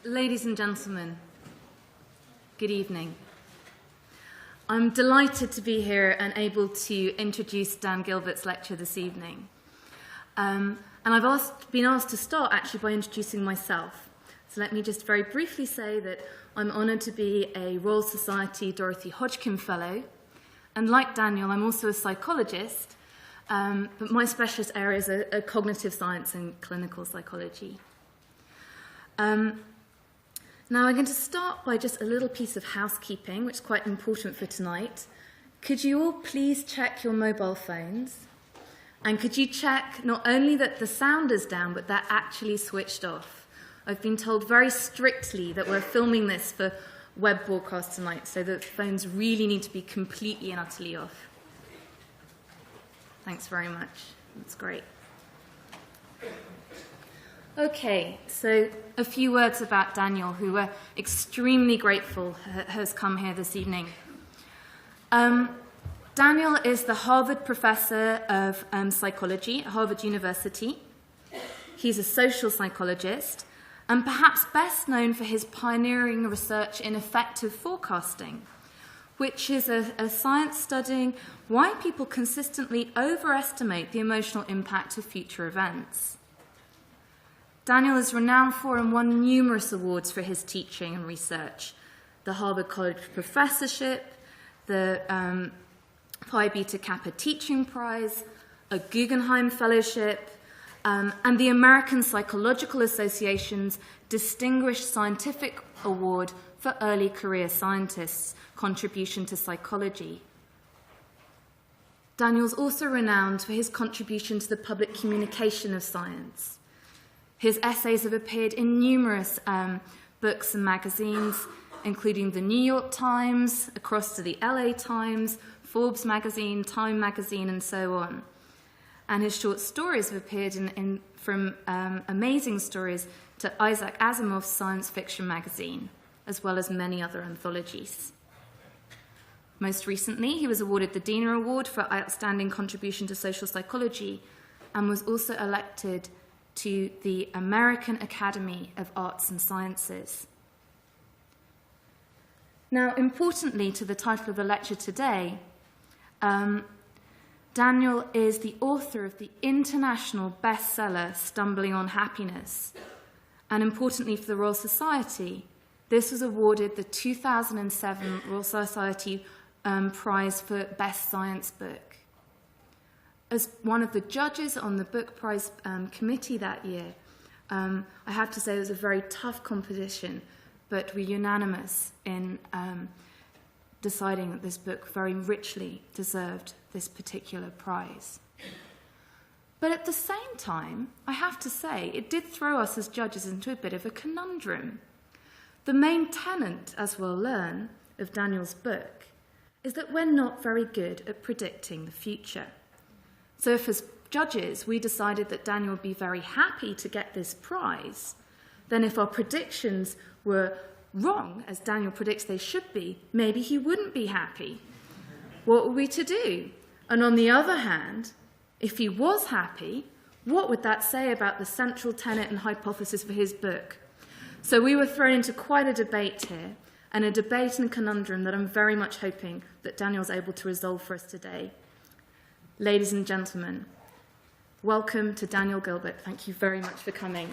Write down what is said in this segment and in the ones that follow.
Ladies and gentlemen, good evening. I'm delighted to be here and able to introduce Dan Gilbert's lecture this evening. And I've been asked to start actually by introducing myself. So let me just very briefly say that I'm honoured to be a Royal Society Dorothy Hodgkin Fellow. And like Daniel, I'm also a psychologist, but my specialist areas are cognitive science and clinical psychology. Now, I'm going to start by just a little piece of housekeeping, which is quite important for tonight. Could you all please check your mobile phones? And could you check not only that the sound is down, but they're actually switched off? I've been told very strictly that we're filming this for web broadcast tonight, so the phones really need to be completely and utterly off. Thanks very much. That's great. Okay, so a few words about Daniel, who we're extremely grateful has come here this evening. Daniel is the Harvard Professor of Psychology at Harvard University. He's a social psychologist, and perhaps best known for his pioneering research in effective forecasting, which is a science studying why people consistently overestimate the emotional impact of future events. Daniel is renowned for and won numerous awards for his teaching and research: the Harvard College Professorship, the Phi Beta Kappa Teaching Prize, a Guggenheim Fellowship, and the American Psychological Association's Distinguished Scientific Award for Early Career Scientists' Contribution to Psychology. Daniel's also renowned for his contribution to the public communication of science. His essays have appeared in numerous books and magazines, including the New York Times, across to the LA Times, Forbes magazine, Time magazine, and so on. And his short stories have appeared from Amazing Stories to Isaac Asimov's science fiction magazine, as well as many other anthologies. Most recently, he was awarded the Diener Award for Outstanding Contribution to Social Psychology and was also elected to the American Academy of Arts and Sciences. Now, importantly to the title of the lecture today, Daniel is the author of the international bestseller Stumbling on Happiness. And importantly for the Royal Society, this was awarded the 2007 Royal Society Prize for Best Science Book. As one of the judges on the book prize committee that year, I have to say it was a very tough competition, but we're unanimous in deciding that this book very richly deserved this particular prize. But at the same time, I have to say, it did throw us as judges into a bit of a conundrum. The main tenet, as we'll learn, of Daniel's book is that we're not very good at predicting the future. So if as judges we decided that Daniel would be very happy to get this prize, then if our predictions were wrong, as Daniel predicts they should be, maybe he wouldn't be happy. What were we to do? And on the other hand, if he was happy, what would that say about the central tenet and hypothesis for his book? So we were thrown into quite a debate here, and a debate and conundrum that I'm very much hoping that Daniel's able to resolve for us today. Ladies and gentlemen, welcome to Daniel Gilbert. Thank you very much for coming.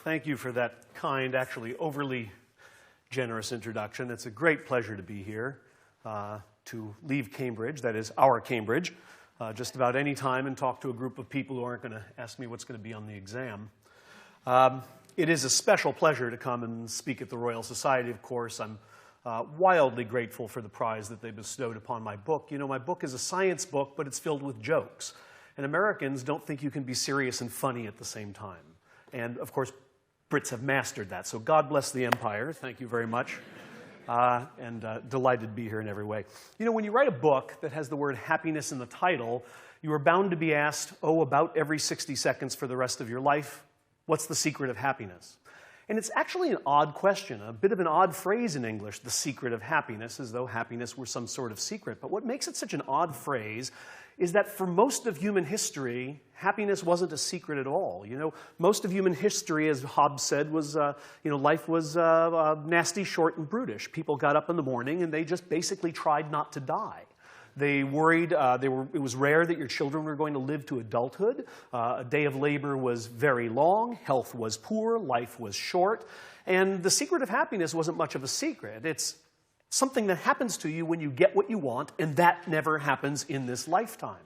Thank you for that kind, actually overly generous introduction. It's a great pleasure to be here, to leave Cambridge, that is our Cambridge, just about any time and talk to a group of people who aren't going to ask me what's going to be on the exam. It is a special pleasure to come and speak at the Royal Society, of course. I'm wildly grateful for the prize that they bestowed upon my book. You know, my book is a science book, but it's filled with jokes. And Americans don't think you can be serious and funny at the same time. And, of course, Brits have mastered that. So God bless the Empire. Thank you very much. And delighted to be here in every way. You know, when you write a book that has the word happiness in the title, you are bound to be asked, about every 60 seconds for the rest of your life, what's the secret of happiness? And it's actually an odd question, a bit of an odd phrase in English, the secret of happiness, as though happiness were some sort of secret. But what makes it such an odd phrase is that for most of human history, happiness wasn't a secret at all. You know, most of human history, as Hobbes said, was, life was nasty, short, and brutish. People got up in the morning and they just basically tried not to die. They worried, it was rare that your children were going to live to adulthood. A day of labor was very long, health was poor, life was short, and the secret of happiness wasn't much of a secret. It's something that happens to you when you get what you want, and that never happens in this lifetime.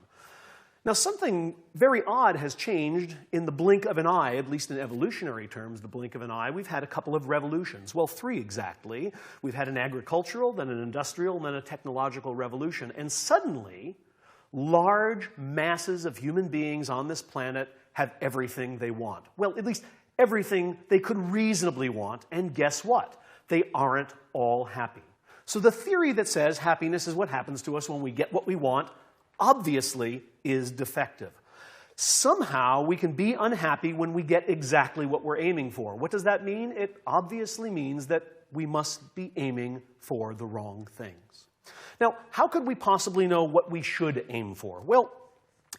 Now, something very odd has changed in the blink of an eye, at least in evolutionary terms, the blink of an eye. We've had a couple of revolutions. Well, 3 exactly. We've had an agricultural, then an industrial, and then a technological revolution. And suddenly, large masses of human beings on this planet have everything they want. Well, at least everything they could reasonably want. And guess what? They aren't all happy. So the theory that says happiness is what happens to us when we get what we want obviously is defective. Somehow we can be unhappy when we get exactly what we're aiming for. What does that mean? It obviously means that we must be aiming for the wrong things. Now, how could we possibly know what we should aim for? Well,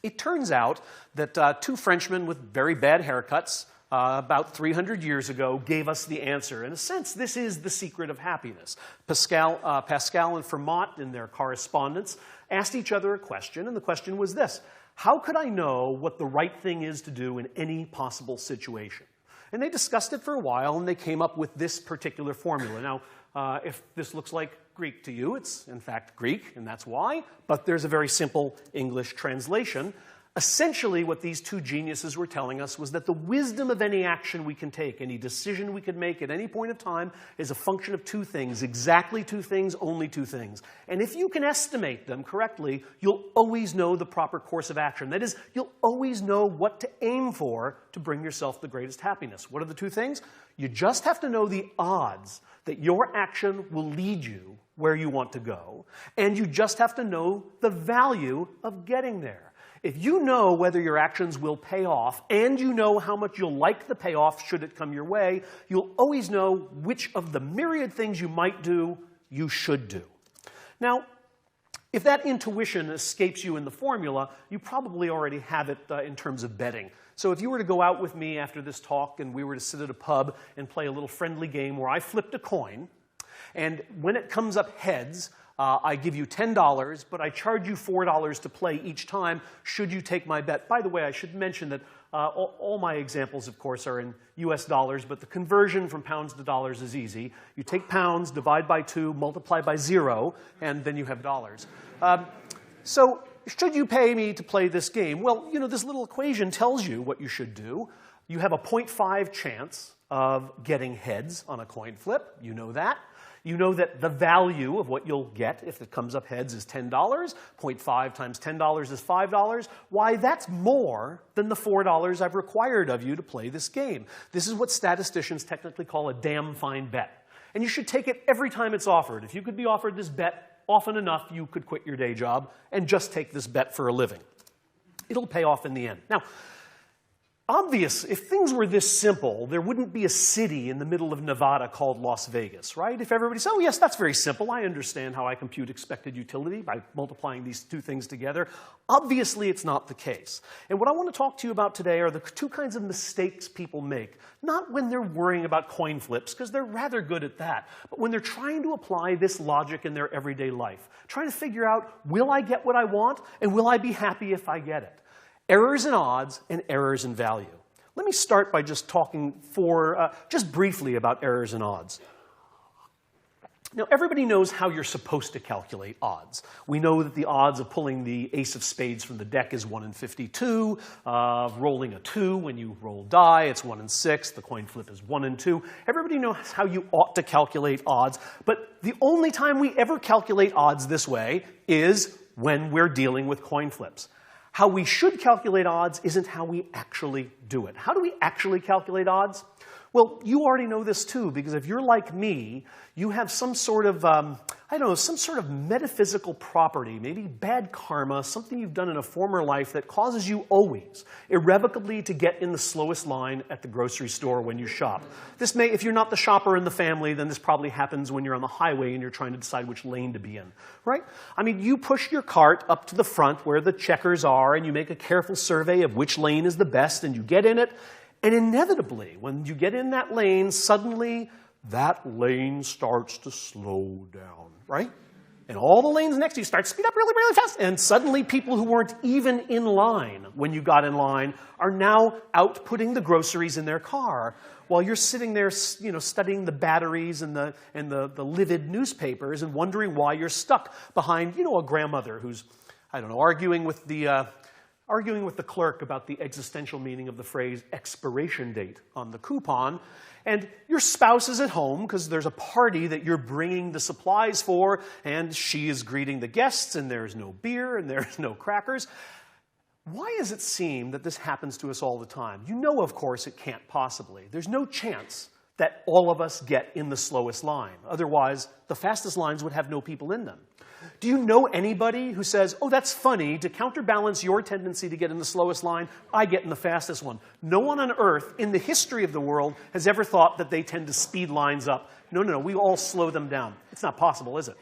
it turns out that 2 Frenchmen with very bad haircuts about 300 years ago gave us the answer. In a sense, this is the secret of happiness. Pascal and Fermat, in their correspondence, asked each other a question, and the question was this: how could I know what the right thing is to do in any possible situation? And they discussed it for a while, and they came up with this particular formula. Now, if this looks like Greek to you, it's in fact Greek, and that's why, but there's a very simple English translation. Essentially, what these 2 geniuses were telling us was that the wisdom of any action we can take, any decision we could make at any point of time, is a function of 2 things, exactly 2 things, only 2 things. And if you can estimate them correctly, you'll always know the proper course of action. That is, you'll always know what to aim for to bring yourself the greatest happiness. What are the 2 things? You just have to know the odds that your action will lead you where you want to go, and you just have to know the value of getting there. If you know whether your actions will pay off, and you know how much you'll like the payoff should it come your way, you'll always know which of the myriad things you might do, you should do. Now, if that intuition escapes you in the formula, you probably already have it in terms of betting. So if you were to go out with me after this talk and we were to sit at a pub and play a little friendly game where I flipped a coin, and when it comes up heads, I give you $10, but I charge you $4 to play each time. Should you take my bet? By the way, I should mention that all my examples, of course, are in US dollars, but the conversion from pounds to dollars is easy. You take pounds, divide by 2, multiply by 0, and then you have dollars. So should you pay me to play this game? Well, you know, this little equation tells you what you should do. You have a 0.5 chance of getting heads on a coin flip. You know that. You know that the value of what you'll get if it comes up heads is $10. 0.5 times $10 is $5. Why, that's more than the $4 I've required of you to play this game. This is what statisticians technically call a damn fine bet. And you should take it every time it's offered. If you could be offered this bet often enough, you could quit your day job and just take this bet for a living. It'll pay off in the end. Now, obvious, if things were this simple, there wouldn't be a city in the middle of Nevada called Las Vegas, right? If everybody said, oh yes, that's very simple, I understand how I compute expected utility by multiplying these 2 things together. Obviously, it's not the case. And what I want to talk to you about today are the 2 kinds of mistakes people make. Not when they're worrying about coin flips, because they're rather good at that, but when they're trying to apply this logic in their everyday life. Trying to figure out, will I get what I want, and will I be happy if I get it? Errors in odds and errors in value. Let me start by just talking just briefly about errors in odds. Now, everybody knows how you're supposed to calculate odds. We know that the odds of pulling the ace of spades from the deck is 1 in 52. Rolling a 2 when you roll die, it's 1 in 6. The coin flip is 1 in 2. Everybody knows how you ought to calculate odds. But the only time we ever calculate odds this way is when we're dealing with coin flips. How we should calculate odds isn't how we actually do it. How do we actually calculate odds? Well, you already know this too, because if you're like me, you have some sort of, I don't know, some sort of metaphysical property, maybe bad karma, something you've done in a former life that causes you always, irrevocably, to get in the slowest line at the grocery store when you shop. This may, if you're not the shopper in the family, then this probably happens when you're on the highway and you're trying to decide which lane to be in, right? I mean, you push your cart up to the front where the checkers are, and you make a careful survey of which lane is the best, and you get in it. And inevitably, when you get in that lane, suddenly that lane starts to slow down, right? And all the lanes next to you start to speed up really, really fast. And suddenly people who weren't even in line when you got in line are now out putting the groceries in their car while you're sitting there, you know, studying the batteries and the livid newspapers and wondering why you're stuck behind, you know, a grandmother who's, I don't know, arguing with the clerk about the existential meaning of the phrase expiration date on the coupon. And your spouse is at home because there's a party that you're bringing the supplies for, and she is greeting the guests, and there's no beer, and there's no crackers. Why does it seem that this happens to us all the time? You know, of course, it can't possibly. There's no chance that all of us get in the slowest line. Otherwise, the fastest lines would have no people in them. Do you know anybody who says, oh, that's funny, to counterbalance your tendency to get in the slowest line, I get in the fastest one? No one on earth in the history of the world has ever thought that they tend to speed lines up. No, no, no, we all slow them down. It's not possible, is it?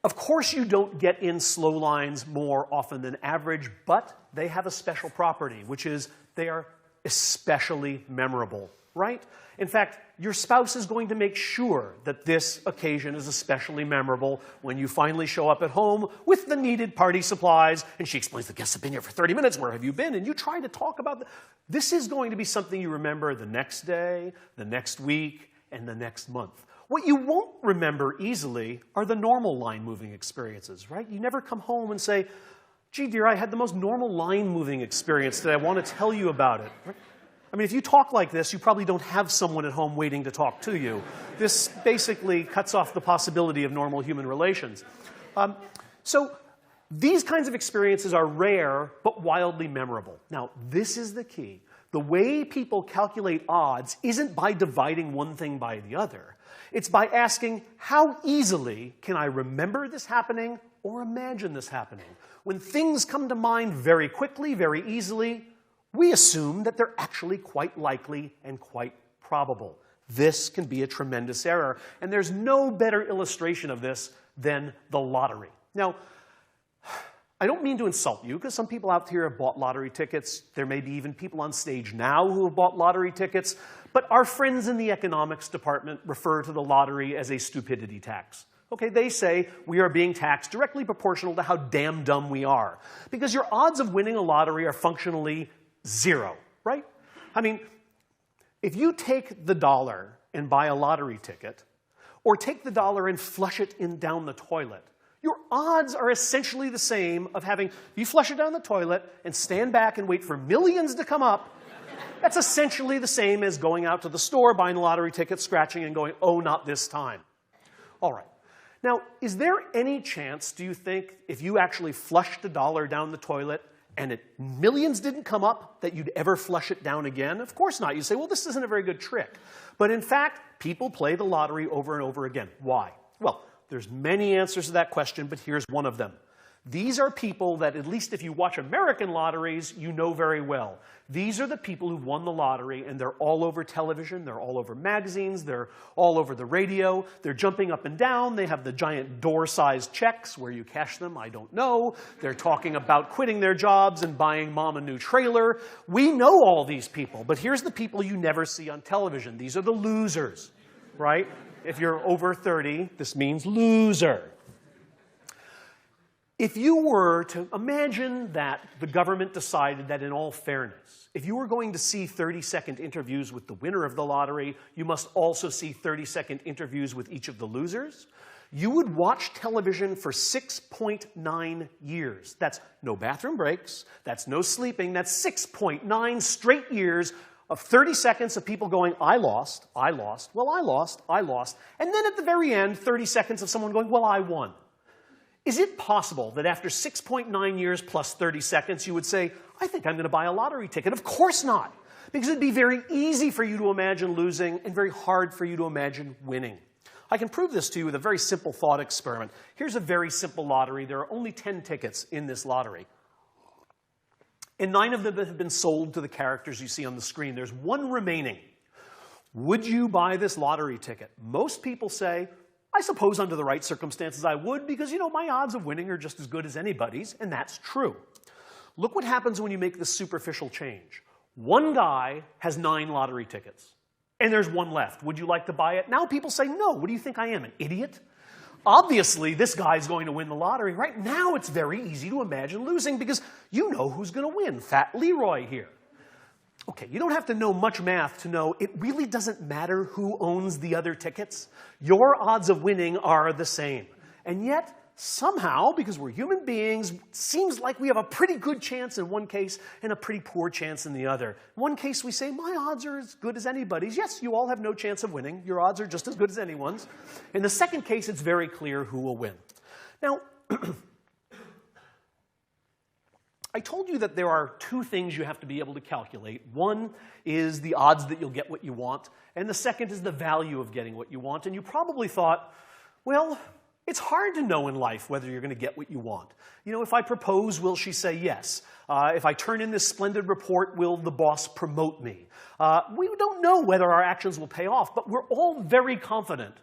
Of course you don't get in slow lines more often than average, but they have a special property, which is they are especially memorable, right? In fact, your spouse is going to make sure that this occasion is especially memorable when you finally show up at home with the needed party supplies, and she explains, the guests have been here for 30 minutes, where have you been? And you try to talk about this is going to be something you remember the next day, the next week, and the next month. What you won't remember easily are the normal line-moving experiences, right? You never come home and say, gee, dear, I had the most normal line-moving experience today. I want to tell you about it. Right? I mean, if you talk like this, you probably don't have someone at home waiting to talk to you. This basically cuts off the possibility of normal human relations. So these kinds of experiences are rare, but wildly memorable. Now, this is the key. The way people calculate odds isn't by dividing one thing by the other. It's by asking, how easily can I remember this happening or imagine this happening? When things come to mind very quickly, very easily, we assume that they're actually quite likely and quite probable. This can be a tremendous error, and there's no better illustration of this than the lottery. Now, I don't mean to insult you, because some people out here have bought lottery tickets. There may be even people on stage now who have bought lottery tickets, but our friends in the economics department refer to the lottery as a stupidity tax. Okay, they say we are being taxed directly proportional to how damn dumb we are, because your odds of winning a lottery are functionally zero, right? I mean, if you take the dollar and buy a lottery ticket, or take the dollar and flush it down the toilet, your odds are essentially the same of having you flush it down the toilet and stand back and wait for millions to come up. That's essentially the same as going out to the store, buying a lottery ticket, scratching, and going, oh, not this time. All right. Now, is there any chance, do you think, if you actually flushed a dollar down the toilet and millions didn't come up, that you'd ever flush it down again? Of course not. You say, well, this isn't a very good trick. But in fact, people play the lottery over and over again. Why? Well, there's many answers to that question, but here's one of them. These are people that, at least if you watch American lotteries, you know very well. These are the people who won the lottery, and they're all over television, they're all over magazines, they're all over the radio, they're jumping up and down, they have the giant door-sized checks. Where you cash them, I don't know. They're talking about quitting their jobs and buying mom a new trailer. We know all these people, but here's the people you never see on television. These are the losers, right? If you're over 30, this means loser. If you were to imagine that the government decided that in all fairness, if you were going to see 30-second interviews with the winner of the lottery, you must also see 30-second interviews with each of the losers, you would watch television for 6.9 years. That's no bathroom breaks, that's no sleeping, that's 6.9 straight years of 30 seconds of people going, I lost, well, I lost, and then at the very end, 30 seconds of someone going, well, I won. Is it possible that after 6.9 years plus 30 seconds, you would say, I think I'm going to buy a lottery ticket? Of course not. Because it'd be very easy for you to imagine losing and very hard for you to imagine winning. I can prove this to you with a very simple thought experiment. Here's a very simple lottery. There are only 10 tickets in this lottery. And 9 of them have been sold to the characters you see on the screen. There's 1 remaining. Would you buy this lottery ticket? Most people say, I suppose under the right circumstances I would, because, you know, my odds of winning are just as good as anybody's, and that's true. Look what happens when you make this superficial change. One guy has 9 lottery tickets, and there's 1 left. Would you like to buy it? Now people say, no. What do you think I am, an idiot? Obviously, this guy's going to win the lottery. Right now, it's very easy to imagine losing because you know who's going to win. Fat Leroy here. Okay, you don't have to know much math to know it really doesn't matter who owns the other tickets. Your odds of winning are the same. And yet, somehow, because we're human beings, it seems like we have a pretty good chance in one case and a pretty poor chance in the other. In one case, we say, my odds are as good as anybody's. Yes, you all have no chance of winning. Your odds are just as good as anyone's. In the second case, it's very clear who will win. Now, I told you that there are 2 things you have to be able to calculate. One is the odds that you'll get what you want, and the second is the value of getting what you want. And you probably thought, well, it's hard to know in life whether you're going to get what you want. You know, if I propose, will she say yes? If I turn in this splendid report, will the boss promote me? We don't know whether our actions will pay off, but we're all very confident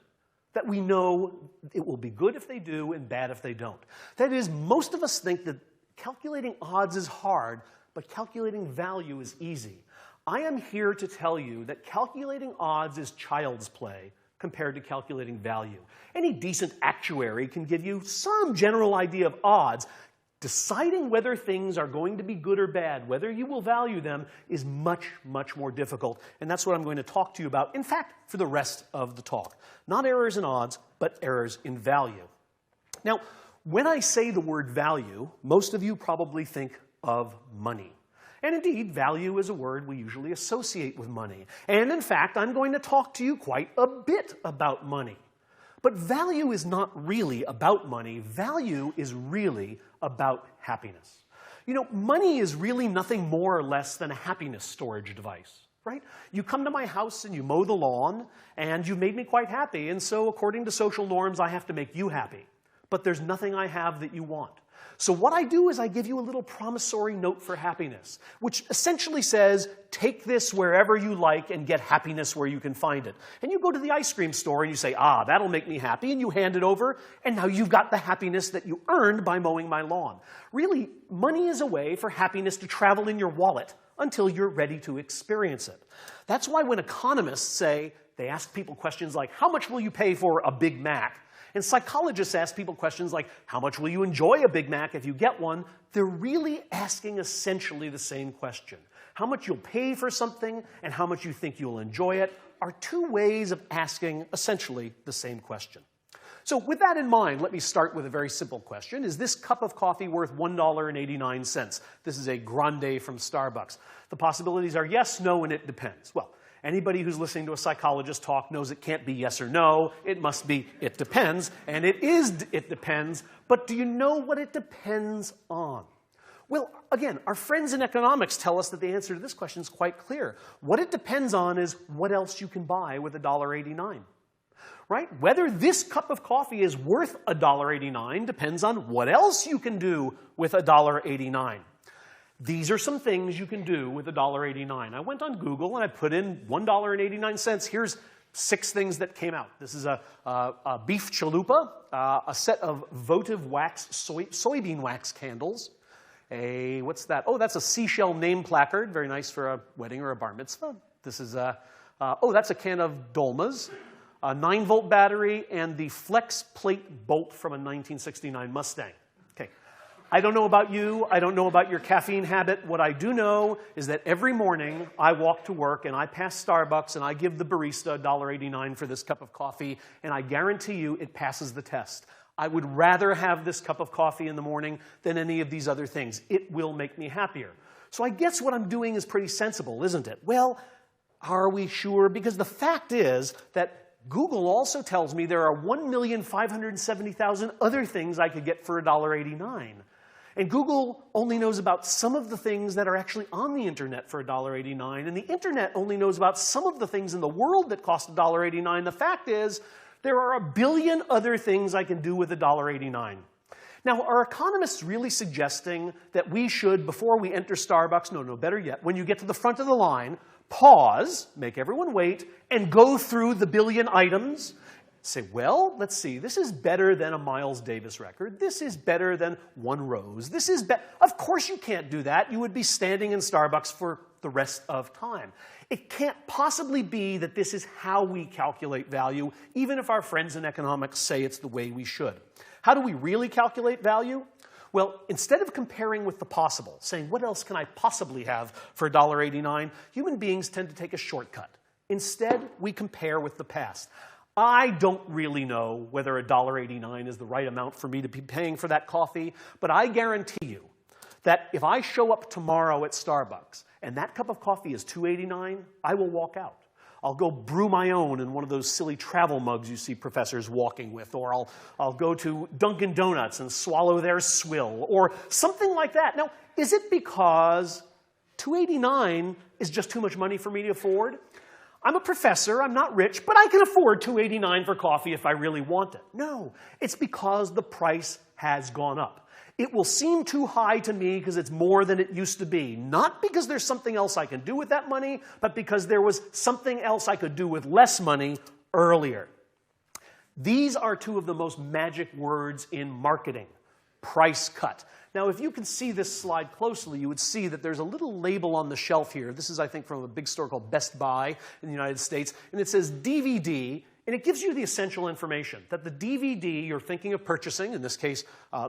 that we know it will be good if they do and bad if they don't. That is, most of us think that calculating odds is hard, but calculating value is easy. I am here to tell you that calculating odds is child's play compared to calculating value. Any decent actuary can give you some general idea of odds. Deciding whether things are going to be good or bad, whether you will value them, is much, much more difficult. And that's what I'm going to talk to you about, in fact, for the rest of the talk. Not errors in odds, but errors in value. Now, when I say the word value, most of you probably think of money. And indeed, value is a word we usually associate with money. And in fact, I'm going to talk to you quite a bit about money. But value is not really about money. Value is really about happiness. You know, money is really nothing more or less than a happiness storage device, right? You come to my house and you mow the lawn, and you've made me quite happy. And so according to social norms, I have to make you happy. But there's nothing I have that you want. So what I do is I give you a little promissory note for happiness, which essentially says, take this wherever you like and get happiness where you can find it. And you go to the ice cream store and you say, ah, that'll make me happy, and you hand it over, and now you've got the happiness that you earned by mowing my lawn. Really, money is a way for happiness to travel in your wallet until you're ready to experience it. That's why when economists say, they ask people questions like, how much will you pay for a Big Mac? And psychologists ask people questions like, how much will you enjoy a Big Mac if you get one? They're really asking essentially the same question. How much you'll pay for something and how much you think you'll enjoy it are 2 ways of asking essentially the same question. So with that in mind, let me start with a very simple question. Is this cup of coffee worth $1.89? This is a grande from Starbucks. The possibilities are yes, no, and it depends. Well, anybody who's listening to a psychologist talk knows it can't be yes or no. It must be it depends. And it is it depends. But do you know what it depends on? Well, again, our friends in economics tell us that the answer to this question is quite clear. What it depends on is what else you can buy with $1.89. Right? Whether this cup of coffee is worth $1.89 depends on what else you can do with $1.89. These are some things you can do with $1.89. I went on Google and I put in $1.89. Here's 6 things that came out. This is a beef chalupa, a set of votive wax soybean wax candles. What's that? Oh, that's a seashell name placard. Very nice for a wedding or a bar mitzvah. This is that's a can of dolmas, a 9-volt battery, and the flex plate bolt from a 1969 Mustang. I don't know about you. I don't know about your caffeine habit. What I do know is that every morning I walk to work and I pass Starbucks and I give the barista $1.89 for this cup of coffee, and I guarantee you it passes the test. I would rather have this cup of coffee in the morning than any of these other things. It will make me happier. So I guess what I'm doing is pretty sensible, isn't it? Well, are we sure? Because the fact is that Google also tells me there are 1,570,000 other things I could get for $1.89. And Google only knows about some of the things that are actually on the internet for $1.89, and the internet only knows about some of the things in the world that cost $1.89. The fact is, there are a billion other things I can do with $1.89. Now, are economists really suggesting that we should, before we enter Starbucks, no, better yet, when you get to the front of the line, pause, make everyone wait, and go through the billion items? Say, well, let's see, this is better than a Miles Davis record. This is better than one rose. This is better. Of course you can't do that. You would be standing in Starbucks for the rest of time. It can't possibly be that this is how we calculate value, even if our friends in economics say it's the way we should. How do we really calculate value? Well, instead of comparing with the possible, saying, what else can I possibly have for $1.89, human beings tend to take a shortcut. Instead, we compare with the past. I don't really know whether $1.89 is the right amount for me to be paying for that coffee, but I guarantee you that if I show up tomorrow at Starbucks and that cup of coffee is $2.89, I will walk out. I'll go brew my own in one of those silly travel mugs you see professors walking with, or I'll go to Dunkin' Donuts and swallow their swill, or something like that. Now, is it because $2.89 is just too much money for me to afford? I'm a professor, I'm not rich, but I can afford $2.89 for coffee if I really want it. No, it's because the price has gone up. It will seem too high to me because it's more than it used to be. Not because there's something else I can do with that money, but because there was something else I could do with less money earlier. These are two of the most magic words in marketing: price cut. Now, if you can see this slide closely, you would see that there's a little label on the shelf here. This is, I think, from a big store called Best Buy in the United States. And it says DVD, and it gives you the essential information that the DVD you're thinking of purchasing, in this case,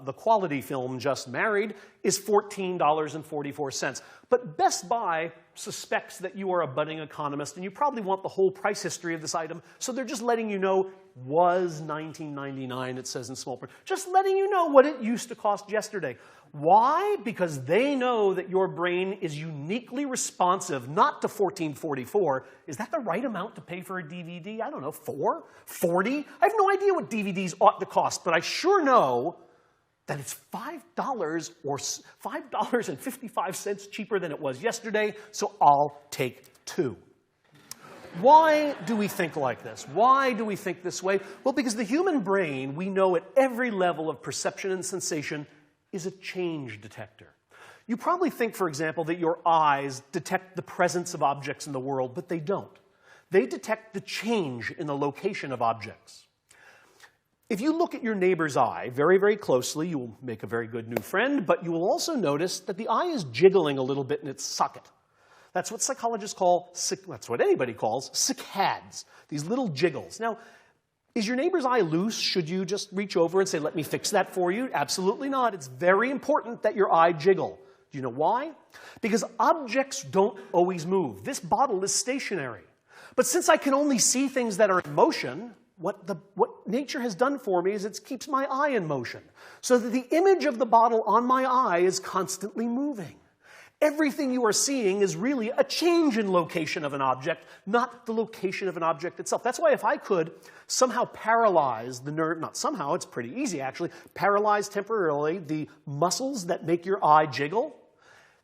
the quality film Just Married, is $14.44. But Best Buy suspects that you are a budding economist, and you probably want the whole price history of this item, so they're just letting you know, was $19.99, it says in small print. Just letting you know what it used to cost yesterday. Why? Because they know that your brain is uniquely responsive, not to $14.44. Is that the right amount to pay for a DVD? I don't know, $4? $40? I have no idea what DVDs ought to cost, but I sure know that it's $5 or $5.55 cheaper than it was yesterday, so I'll take two. Why do we think like this? Why do we think this way? Well, because the human brain, we know at every level of perception and sensation, is a change detector. You probably think, for example, that your eyes detect the presence of objects in the world, but they don't. They detect the change in the location of objects. If you look at your neighbor's eye very, very closely, you will make a very good new friend, but you will also notice that the eye is jiggling a little bit in its socket. That's what psychologists call, that's what anybody calls, saccades, these little jiggles. Now, is your neighbor's eye loose? Should you just reach over and say, let me fix that for you? Absolutely not. It's very important that your eye jiggle. Do you know why? Because objects don't always move. This bottle is stationary. But since I can only see things that are in motion, what nature has done for me is it keeps my eye in motion, so that the image of the bottle on my eye is constantly moving. Everything you are seeing is really a change in location of an object, not the location of an object itself. That's why if I could somehow paralyze the nerve, not somehow, it's pretty easy actually, paralyze temporarily the muscles that make your eye jiggle,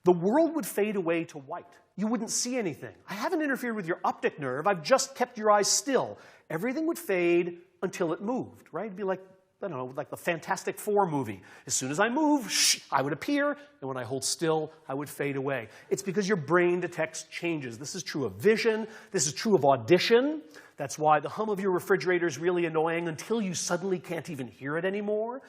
the world would fade away to white. You wouldn't see anything. I haven't interfered with your optic nerve, I've just kept your eyes still. Everything would fade until it moved, right? It'd be like, I don't know, like the Fantastic Four movie. As soon as I move, I would appear, and when I hold still, I would fade away. It's because your brain detects changes. This is true of vision. This is true of audition. That's why the hum of your refrigerator is really annoying until you suddenly can't even hear it anymore.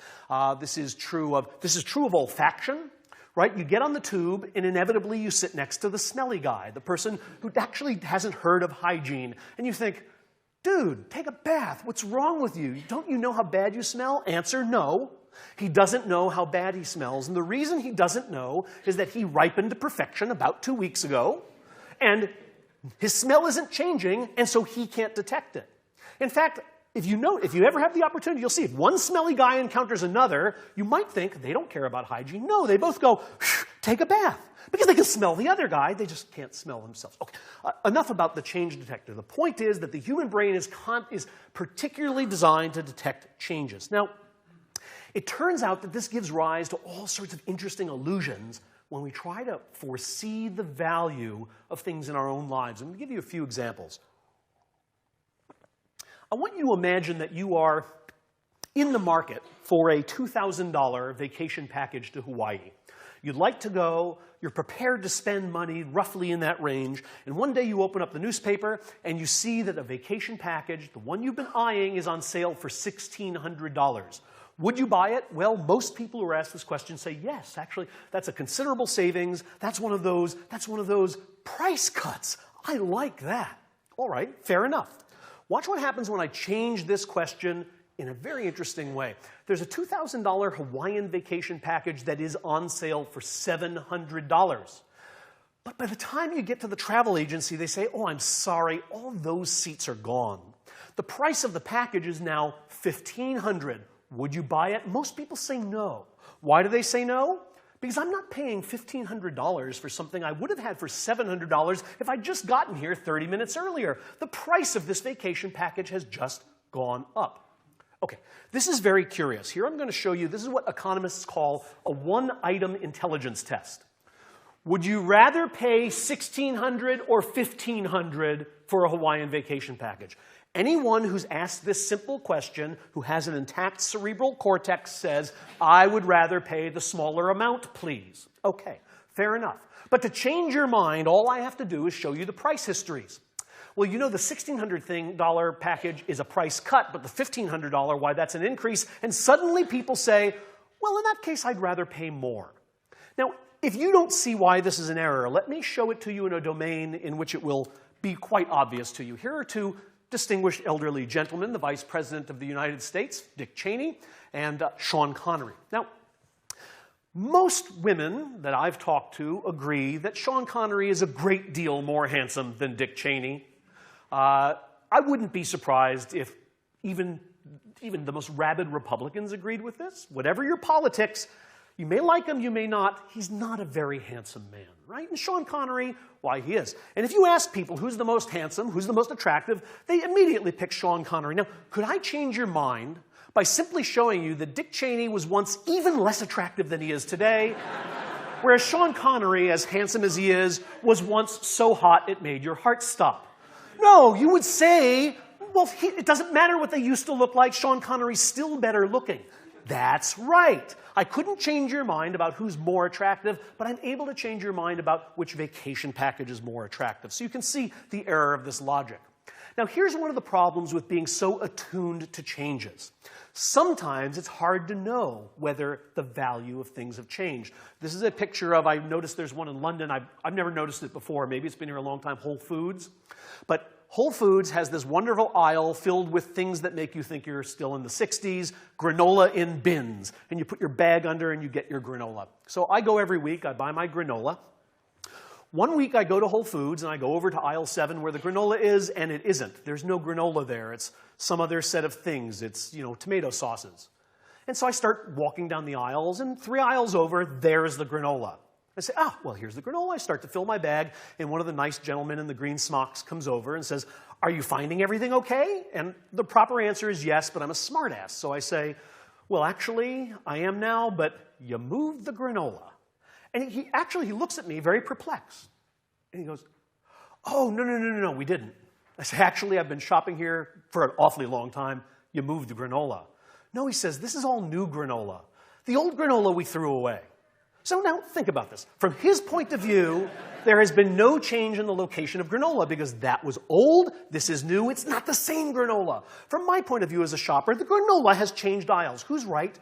This is true of olfaction. Right? You get on the tube, and inevitably you sit next to the smelly guy, the person who actually hasn't heard of hygiene, and you think, dude, take a bath. What's wrong with you? Don't you know how bad you smell? Answer, no. He doesn't know how bad he smells. And the reason he doesn't know is that he ripened to perfection about 2 weeks ago, and his smell isn't changing, and so he can't detect it. In fact, if you ever have the opportunity, you'll see if one smelly guy encounters another, you might think they don't care about hygiene. No, they both go, take a bath. Because they can smell the other guy, they just can't smell themselves. Okay, enough about the change detector. The point is that the human brain is particularly designed to detect changes. Now, It turns out that this gives rise to all sorts of interesting illusions when we try to foresee the value of things in our own lives. I'm going to give you a few examples. I want you to imagine that you are in the market for a $2,000 vacation package to Hawaii. You'd like to go, you're prepared to spend money roughly in that range, and one day you open up the newspaper and you see that a vacation package, the one you've been eyeing, is on sale for $1,600. Would you buy it? Well, most people who are asked this question say yes. Actually, that's a considerable savings. That's one of those price cuts. I like that. All right, fair enough. Watch what happens when I change this question in a very interesting way. There's a $2,000 Hawaiian vacation package that is on sale for $700. But by the time you get to the travel agency, they say, oh, I'm sorry, all those seats are gone. The price of the package is now $1,500. Would you buy it? Most people say no. Why do they say no? Because I'm not paying $1,500 for something I would have had for $700 if I'd just gotten here 30 minutes earlier. The price of this vacation package has just gone up. Okay, this is very curious. Here I'm going to show you, this is what economists call a one-item intelligence test. Would you rather pay $1,600 or $1,500 for a Hawaiian vacation package? Anyone who's asked this simple question, who has an intact cerebral cortex, says, I would rather pay the smaller amount, please. Okay, fair enough. But to change your mind, all I have to do is show you the price histories. Well, you know the $1,600 package is a price cut, but the $1,500, why, that's an increase. And suddenly people say, well, in that case, I'd rather pay more. Now, if you don't see why this is an error, let me show it to you in a domain in which it will be quite obvious to you. Here are two distinguished elderly gentlemen, the Vice President of the United States, Dick Cheney, and Sean Connery. Now, most women that I've talked to agree that Sean Connery is a great deal more handsome than Dick Cheney. I wouldn't be surprised if even the most rabid Republicans agreed with this. Whatever your politics, you may like him, you may not, he's not a very handsome man, right? And Sean Connery, why, he is. And if you ask people who's the most handsome, who's the most attractive, they immediately pick Sean Connery. Now, could I change your mind by simply showing you that Dick Cheney was once even less attractive than he is today, whereas Sean Connery, as handsome as he is, was once so hot it made your heart stop? No, you would say, well, it doesn't matter what they used to look like, Sean Connery's still better looking. That's right. I couldn't change your mind about who's more attractive, but I'm able to change your mind about which vacation package is more attractive. So you can see the error of this logic. Now, here's one of the problems with being so attuned to changes. Sometimes it's hard to know whether the value of things have changed. This is a picture of, I noticed there's one in London. I've never noticed it before. Maybe it's been here a long time, Whole Foods. But Whole Foods has this wonderful aisle filled with things that make you think you're still in the 60s, granola in bins. And you put your bag under and you get your granola. So I go every week, I buy my granola. One week I go to Whole Foods and I go over to aisle 7 where the granola is, and it isn't. There's no granola there. It's some other set of things. It's, tomato sauces. And so I start walking down the aisles, and 3 aisles over, there's the granola. I say, well, here's the granola. I start to fill my bag, and one of the nice gentlemen in the green smocks comes over and says, are you finding everything okay? And the proper answer is yes, but I'm a smartass. So I say, well, actually, I am now, but you moved the granola. And he looks at me very perplexed. And he goes, oh, no, we didn't. I say, actually, I've been shopping here for an awfully long time. You moved the granola. No, he says, this is all new granola. The old granola we threw away. So now think about this. From his point of view, there has been no change in the location of granola because that was old, this is new, it's not the same granola. From my point of view as a shopper, the granola has changed aisles. Who's right?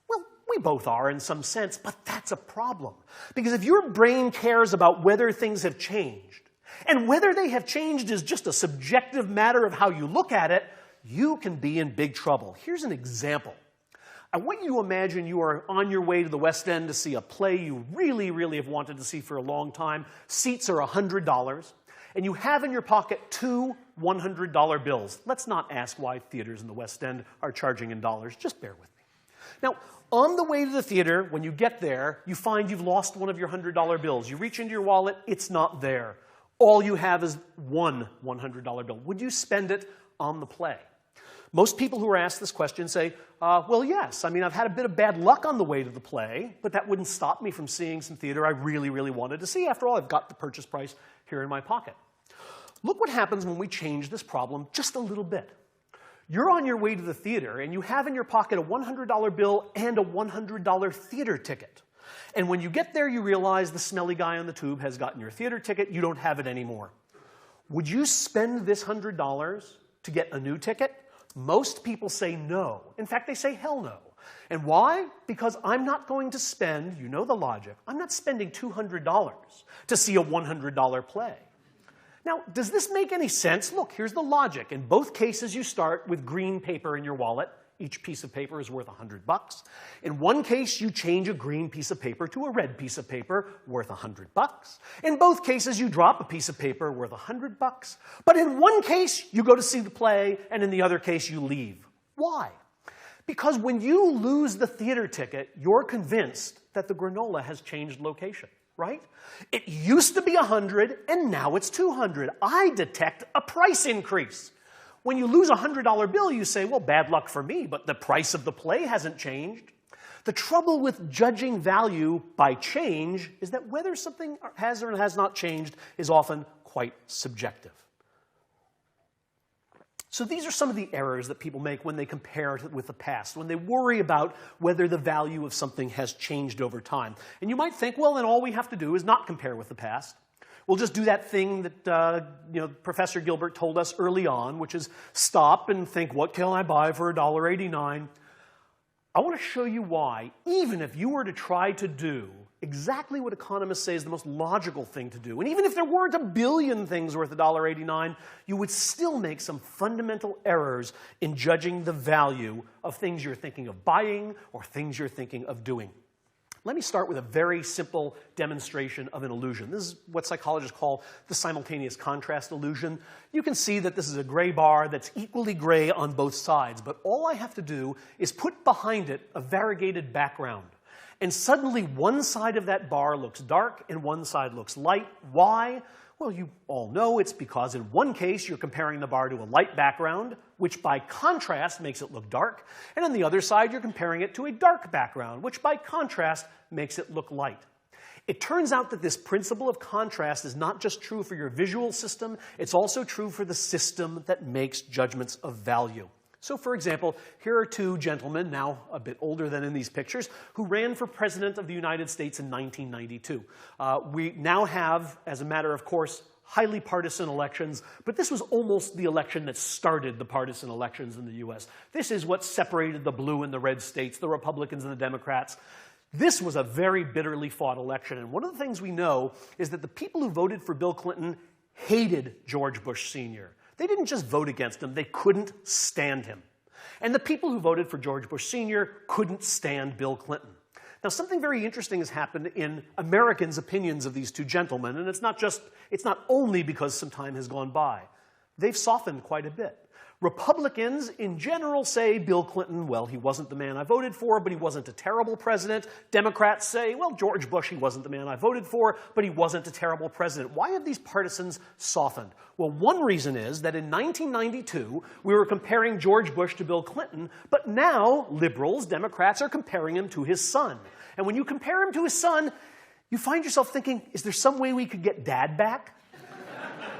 Well, we both are in some sense, but that's a problem. Because if your brain cares about whether things have changed, and whether they have changed is just a subjective matter of how you look at it, you can be in big trouble. Here's an example. I want you to imagine you are on your way to the West End to see a play you really, really have wanted to see for a long time. Seats are $100, and you have in your pocket 2 $100 bills. Let's not ask why theaters in the West End are charging in dollars. Just bear with me. Now, on the way to the theater, when you get there, you find you've lost one of your $100 bills. You reach into your wallet, it's not there. All you have is one $100 bill. Would you spend it on the play? Most people who are asked this question say, well, yes, I mean, I've had a bit of bad luck on the way to the play, but that wouldn't stop me from seeing some theater I really, really wanted to see. After all, I've got the purchase price here in my pocket. Look what happens when we change this problem just a little bit. You're on your way to the theater, and you have in your pocket a $100 bill and a $100 theater ticket. And when you get there, you realize the smelly guy on the tube has gotten your theater ticket. You don't have it anymore. Would you spend this $100 to get a new ticket? Most people say no. In fact, they say hell no. And why? Because I'm not going to spend, you know the logic, I'm not spending $200 to see a $100 play. Now, does this make any sense? Look, here's the logic. In both cases, you start with green paper in your wallet. Each piece of paper is worth $100. In one case, you change a green piece of paper to a red piece of paper worth $100. In both cases, you drop a piece of paper worth $100. But in one case, you go to see the play, and in the other case, you leave. Why? Because when you lose the theater ticket, you're convinced that the granola has changed location, right? It used to be $100, and now it's $200. I detect a price increase. When you lose a $100 bill, you say, well, bad luck for me, but the price of the play hasn't changed. The trouble with judging value by change is that whether something has or has not changed is often quite subjective. So these are some of the errors that people make when they compare it with the past, when they worry about whether the value of something has changed over time. And you might think, well, then all we have to do is not compare with the past. We'll just do that thing that Professor Gilbert told us early on, which is stop and think, what can I buy for $1.89? I want to show you why, even if you were to try to do exactly what economists say is the most logical thing to do, and even if there weren't a billion things worth $1.89, you would still make some fundamental errors in judging the value of things you're thinking of buying or things you're thinking of doing. Let me start with a very simple demonstration of an illusion. This is what psychologists call the simultaneous contrast illusion. You can see that this is a gray bar that's equally gray on both sides, but all I have to do is put behind it a variegated background. And suddenly one side of that bar looks dark and one side looks light. Why? Well, you all know it's because in one case you're comparing the bar to a light background, which by contrast makes it look dark, and on the other side you're comparing it to a dark background, which by contrast makes it look light. It turns out that this principle of contrast is not just true for your visual system, it's also true for the system that makes judgments of value. So, for example, here are two gentlemen, now a bit older than in these pictures, who ran for president of the United States in 1992. We now have, as a matter of course, highly partisan elections, but this was almost the election that started the partisan elections in the U.S. This is what separated the blue and the red states, the Republicans and the Democrats. This was a very bitterly fought election, and one of the things we know is that the people who voted for Bill Clinton hated George Bush Sr. They didn't just vote against him, they couldn't stand him. And the people who voted for George Bush Sr. couldn't stand Bill Clinton. Now, something very interesting has happened in Americans' opinions of these two gentlemen, and it's not only because some time has gone by. They've softened quite a bit. Republicans, in general, say Bill Clinton, well, he wasn't the man I voted for, but he wasn't a terrible president. Democrats say, well, George Bush, he wasn't the man I voted for, but he wasn't a terrible president. Why have these partisans softened? Well, one reason is that in 1992, we were comparing George Bush to Bill Clinton, but now liberals, Democrats, are comparing him to his son. And when you compare him to his son, you find yourself thinking, is there some way we could get Dad back?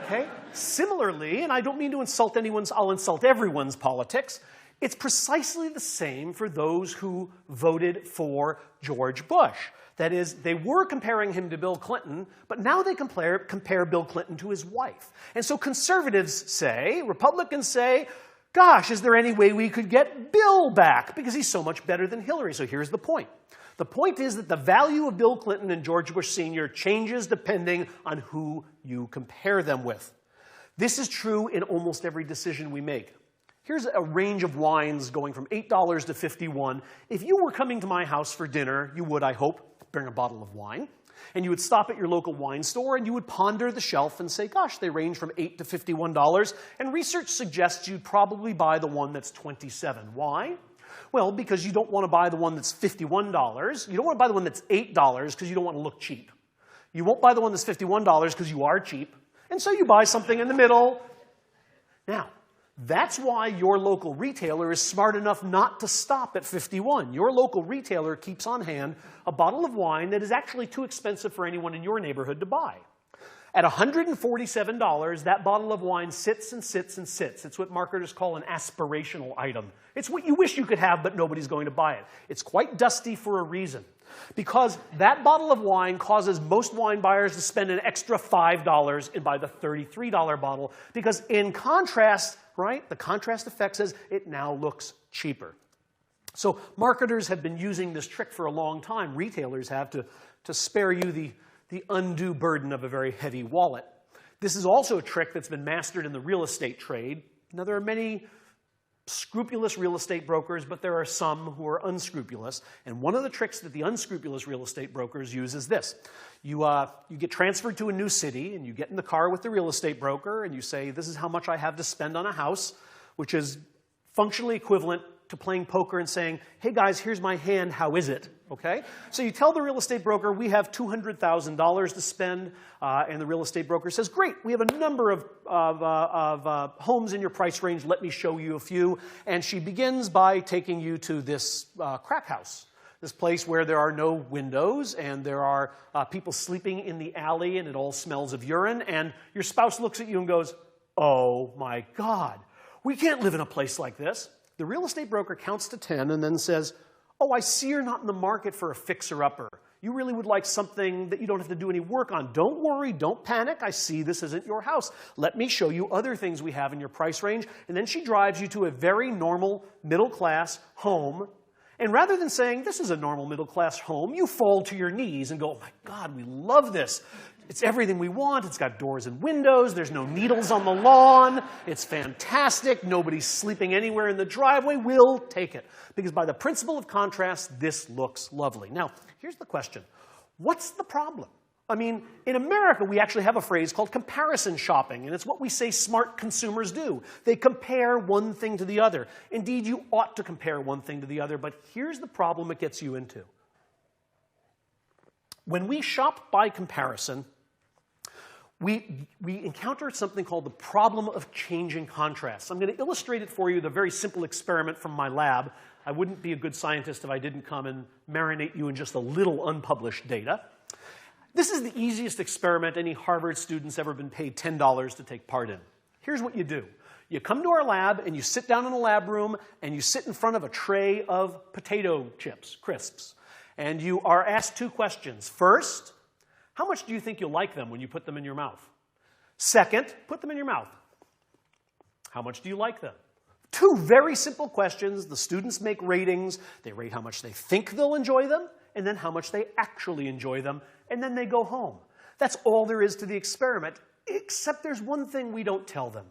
Okay? Similarly, and I don't mean to insult anyone's, I'll insult everyone's politics, it's precisely the same for those who voted for George Bush. That is, they were comparing him to Bill Clinton, but now they compare Bill Clinton to his wife. And so conservatives say, Republicans say, gosh, is there any way we could get Bill back? Because he's so much better than Hillary. So here's the point. The point is that the value of Bill Clinton and George Bush Sr. changes depending on who you compare them with. This is true in almost every decision we make. Here's a range of wines going from $8 to $51. If you were coming to my house for dinner, you would, I hope, bring a bottle of wine. And you would stop at your local wine store and you would ponder the shelf and say, gosh, they range from $8 to $51. And research suggests you'd probably buy the one that's $27. Why? Well, because you don't want to buy the one that's $51. You don't want to buy the one that's $8 because you don't want to look cheap. You won't buy the one that's $51 because you are cheap. And so you buy something in the middle. Now, That's why your local retailer is smart enough not to stop at 51. Your local retailer keeps on hand a bottle of wine that is actually too expensive for anyone in your neighborhood to buy. At $147, that bottle of wine sits and sits and sits. It's what marketers call an aspirational item. It's what you wish you could have, but nobody's going to buy it. It's quite dusty for a reason. Because that bottle of wine causes most wine buyers to spend an extra $5 and buy the $33 bottle. Because in contrast, right, the contrast effect says it now looks cheaper. So marketers have been using this trick for a long time. Retailers have to spare you the undue burden of a very heavy wallet. This is also a trick that's been mastered in the real estate trade. Now, there are many scrupulous real estate brokers, but there are some who are unscrupulous. And one of the tricks that the unscrupulous real estate brokers use is this. You get transferred to a new city, and you get in the car with the real estate broker, and you say, this is how much I have to spend on a house, which is functionally equivalent to playing poker and saying, hey guys, here's my hand, how is it? Okay? So you tell the real estate broker, we have $200,000 to spend, and the real estate broker says, great, we have a number of homes in your price range, let me show you a few. And she begins by taking you to this crack house, this place where there are no windows, and there are people sleeping in the alley, and it all smells of urine, and your spouse looks at you and goes, oh my God, we can't live in a place like this. The real estate broker counts to 10 and then says, oh, I see you're not in the market for a fixer-upper. You really would like something that you don't have to do any work on. Don't worry, don't panic. I see this isn't your house. Let me show you other things we have in your price range. And then she drives you to a very normal middle-class home. And rather than saying, this is a normal middle-class home, you fall to your knees and go, oh my God, we love this. It's everything we want. It's got doors and windows. There's no needles on the lawn. It's fantastic. Nobody's sleeping anywhere in the driveway. We'll take it. Because by the principle of contrast, this looks lovely. Now, here's the question. What's the problem? I mean, in America, we actually have a phrase called comparison shopping, and it's what we say smart consumers do. They compare one thing to the other. Indeed, you ought to compare one thing to the other, but here's the problem it gets you into. When we shop by comparison, we encounter something called the problem of changing contrasts. I'm going to illustrate it for you with a very simple experiment from my lab. I wouldn't be a good scientist if I didn't come and marinate you in just a little unpublished data. This is the easiest experiment any Harvard student's ever been paid $10 to take part in. Here's what you do. You come to our lab, and you sit down in the lab room, and you sit in front of a tray of potato chips, crisps. And you are asked two questions. First, how much do you think you'll like them when you put them in your mouth? Second, put them in your mouth. How much do you like them? Two very simple questions. The students make ratings. They rate how much they think they'll enjoy them, and then how much they actually enjoy them, and then they go home. That's all there is to the experiment, except there's one thing we don't tell them.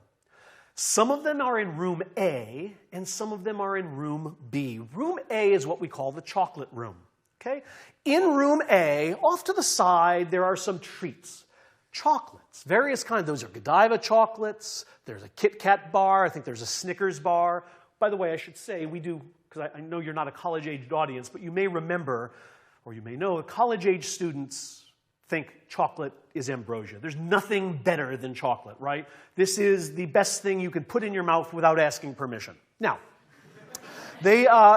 Some of them are in room A, and some of them are in room B. Room A is what we call the chocolate room. Okay? In room A, off to the side, there are some treats. Chocolates, various kinds. Those are Godiva chocolates. There's a Kit Kat bar. I think there's a Snickers bar. By the way, I should say, we do, because I know you're not a college-aged audience, but you may remember, or you may know, college-age students think chocolate is ambrosia. There's nothing better than chocolate, right? This is the best thing you can put in your mouth without asking permission. Now,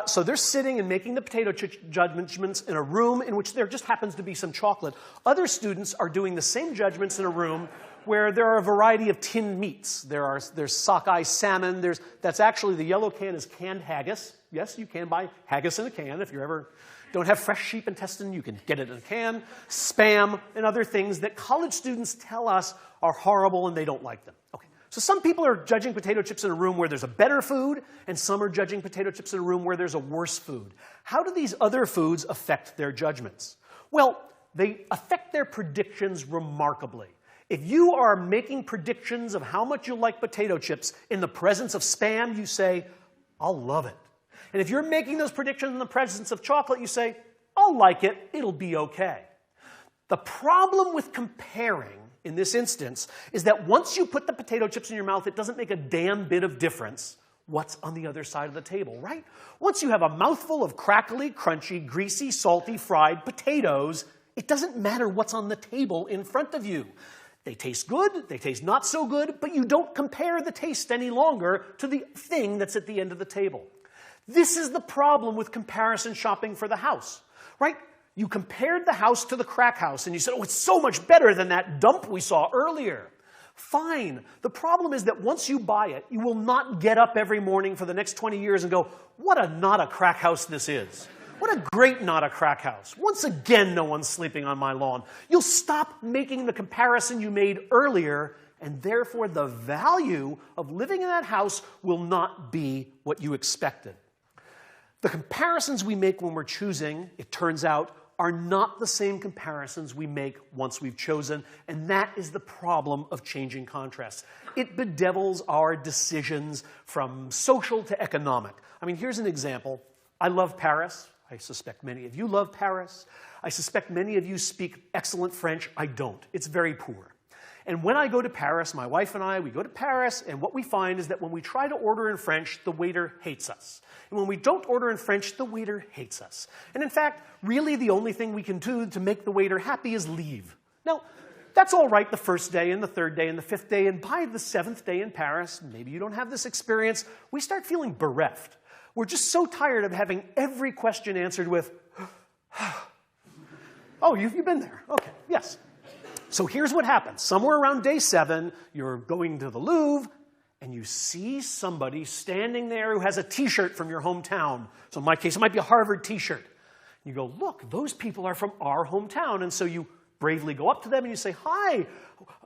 so they're sitting and making the potato judgments in a room in which there just happens to be some chocolate. Other students are doing the same judgments in a room where there are a variety of tinned meats. There's sockeye salmon. That's actually, the yellow can is canned haggis. Yes, you can buy haggis in a can if you ever don't have fresh sheep intestine. You can get it in a can. Spam and other things that college students tell us are horrible and they don't like them. Okay. So some people are judging potato chips in a room where there's a better food, and some are judging potato chips in a room where there's a worse food. How do these other foods affect their judgments? Well, they affect their predictions remarkably. If you are making predictions of how much you like potato chips in the presence of Spam, you say, I'll love it. And if you're making those predictions in the presence of chocolate, you say, I'll like it, it'll be okay. The problem with comparing in this instance is that once you put the potato chips in your mouth, it doesn't make a damn bit of difference what's on the other side of the table, right? Once you have a mouthful of crackly, crunchy, greasy, salty, fried potatoes, it doesn't matter what's on the table in front of you. They taste good, they taste not so good, but you don't compare the taste any longer to the thing that's at the end of the table. This is the problem with comparison shopping for the house, right? You compared the house to the crack house, and you said, oh, it's so much better than that dump we saw earlier. Fine. The problem is that once you buy it, you will not get up every morning for the next 20 years and go, what a not a crack house this is. What a great not a crack house. Once again, no one's sleeping on my lawn. You'll stop making the comparison you made earlier, and therefore the value of living in that house will not be what you expected. The comparisons we make when we're choosing, it turns out, are not the same comparisons we make once we've chosen, and that is the problem of changing contrasts. It bedevils our decisions from social to economic. I mean, here's an example. I love Paris. I suspect many of you love Paris. I suspect many of you speak excellent French. I don't. It's very poor. And when I go to Paris, my wife and I, we go to Paris, and what we find is that when we try to order in French, the waiter hates us. And when we don't order in French, the waiter hates us. And in fact, really the only thing we can do to make the waiter happy is leave. Now, that's all right the first day and the third day and the fifth day, and by the seventh day in Paris, maybe you don't have this experience, we start feeling bereft. We're just so tired of having every question answered with, oh, you've been there. Okay, yes. So here's what happens. Somewhere around day 7, you're going to the Louvre, and you see somebody standing there who has a T-shirt from your hometown. So in my case, it might be a Harvard T-shirt. You go, look, those people are from our hometown. And so you bravely go up to them and you say, hi,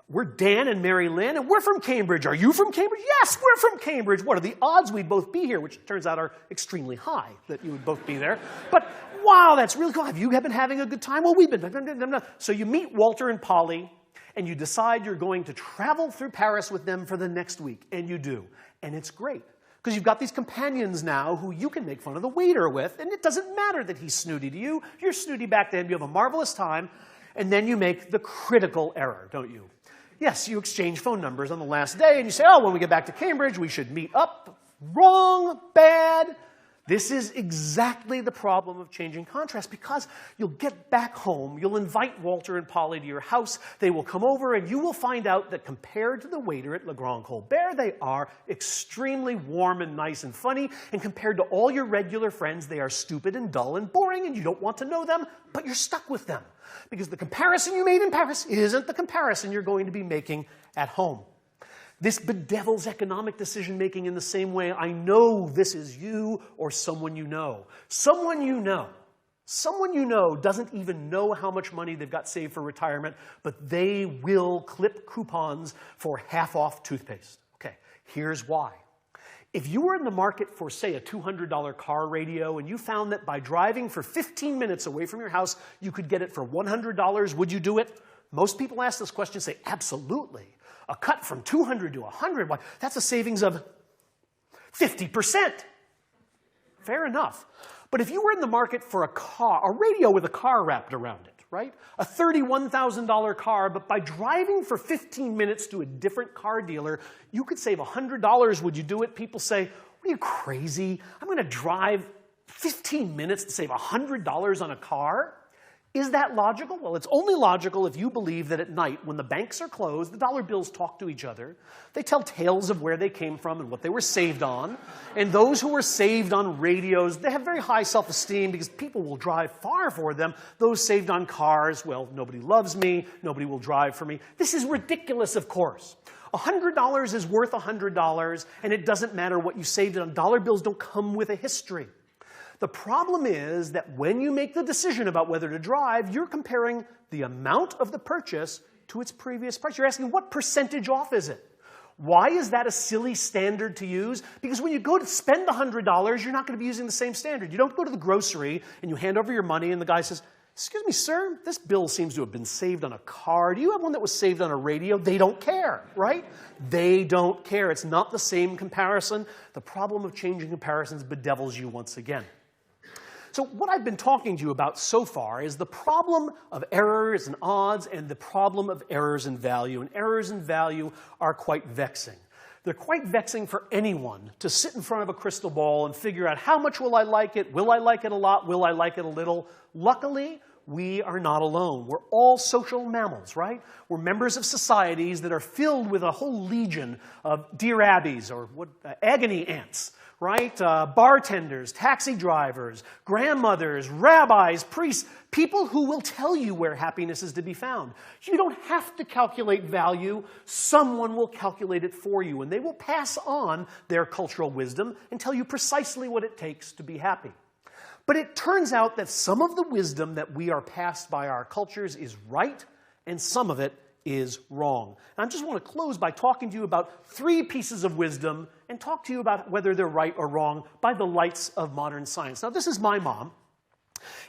we're Dan and Mary Lynn, and we're from Cambridge. Are you from Cambridge? Yes, we're from Cambridge. What are the odds we'd both be here? Which turns out are extremely high, that you would both be there. But wow, that's really cool. Have you been having a good time? Well, we've been. So you meet Walter and Polly, and you decide you're going to travel through Paris with them for the next week. And you do. And it's great. Because you've got these companions now who you can make fun of the waiter with, and it doesn't matter that he's snooty to you. You're snooty back to him. You have a marvelous time. And then you make the critical error, don't you? Yes, you exchange phone numbers on the last day, and you say, oh, when we get back to Cambridge, we should meet up. Wrong, bad. This is exactly the problem of changing contrast, because you'll get back home, you'll invite Walter and Polly to your house, they will come over, and you will find out that compared to the waiter at Le Grand Colbert, they are extremely warm and nice and funny, and compared to all your regular friends, they are stupid and dull and boring, and you don't want to know them, but you're stuck with them. Because the comparison you made in Paris isn't the comparison you're going to be making at home. This bedevils economic decision-making in the same way. I know this is you or someone you know. Someone you know doesn't even know how much money they've got saved for retirement, but they will clip coupons for half-off toothpaste. Okay, here's why. If you were in the market for, say, a $200 car radio, and you found that by driving for 15 minutes away from your house, you could get it for $100, would you do it? Most people ask this question and say, absolutely. A cut from 200 to 100, why, that's a savings of 50%. Fair enough. But if you were in the market for a radio with a car wrapped around it, right? A $31,000 car, but by driving for 15 minutes to a different car dealer, you could save $100. Would you do it? People say, are you crazy? I'm going to drive 15 minutes to save $100 on a car? Is that logical? Well, it's only logical if you believe that at night, when the banks are closed, the dollar bills talk to each other. They tell tales of where they came from and what they were saved on. And those who were saved on radios, they have very high self-esteem because people will drive far for them. Those saved on cars, well, nobody loves me, nobody will drive for me. This is ridiculous, of course. $100 is worth $100, and it doesn't matter what you saved it on. Dollar bills don't come with a history. The problem is that when you make the decision about whether to drive, you're comparing the amount of the purchase to its previous price. You're asking, what percentage off is it? Why is that a silly standard to use? Because when you go to spend $100, you're not going to be using the same standard. You don't go to the grocery and you hand over your money and the guy says, excuse me, sir, this bill seems to have been saved on a car. Do you have one that was saved on a radio? They don't care, right? They don't care. It's not the same comparison. The problem of changing comparisons bedevils you once again. So what I've been talking to you about so far is the problem of errors and odds and the problem of errors in value. And errors in value are quite vexing. They're quite vexing for anyone to sit in front of a crystal ball and figure out how much will I like it? Will I like it a lot? Will I like it a little? Luckily, we are not alone. We're all social mammals, right? We're members of societies that are filled with a whole legion of dear abbeys or agony ants, right? Bartenders, taxi drivers, grandmothers, rabbis, priests, people who will tell you where happiness is to be found. You don't have to calculate value. Someone will calculate it for you, and they will pass on their cultural wisdom and tell you precisely what it takes to be happy. But it turns out that some of the wisdom that we are passed by our cultures is right, and some of it is wrong. And I just want to close by talking to you about 3 pieces of wisdom and talk to you about whether they're right or wrong by the lights of modern science. Now, this is my mom.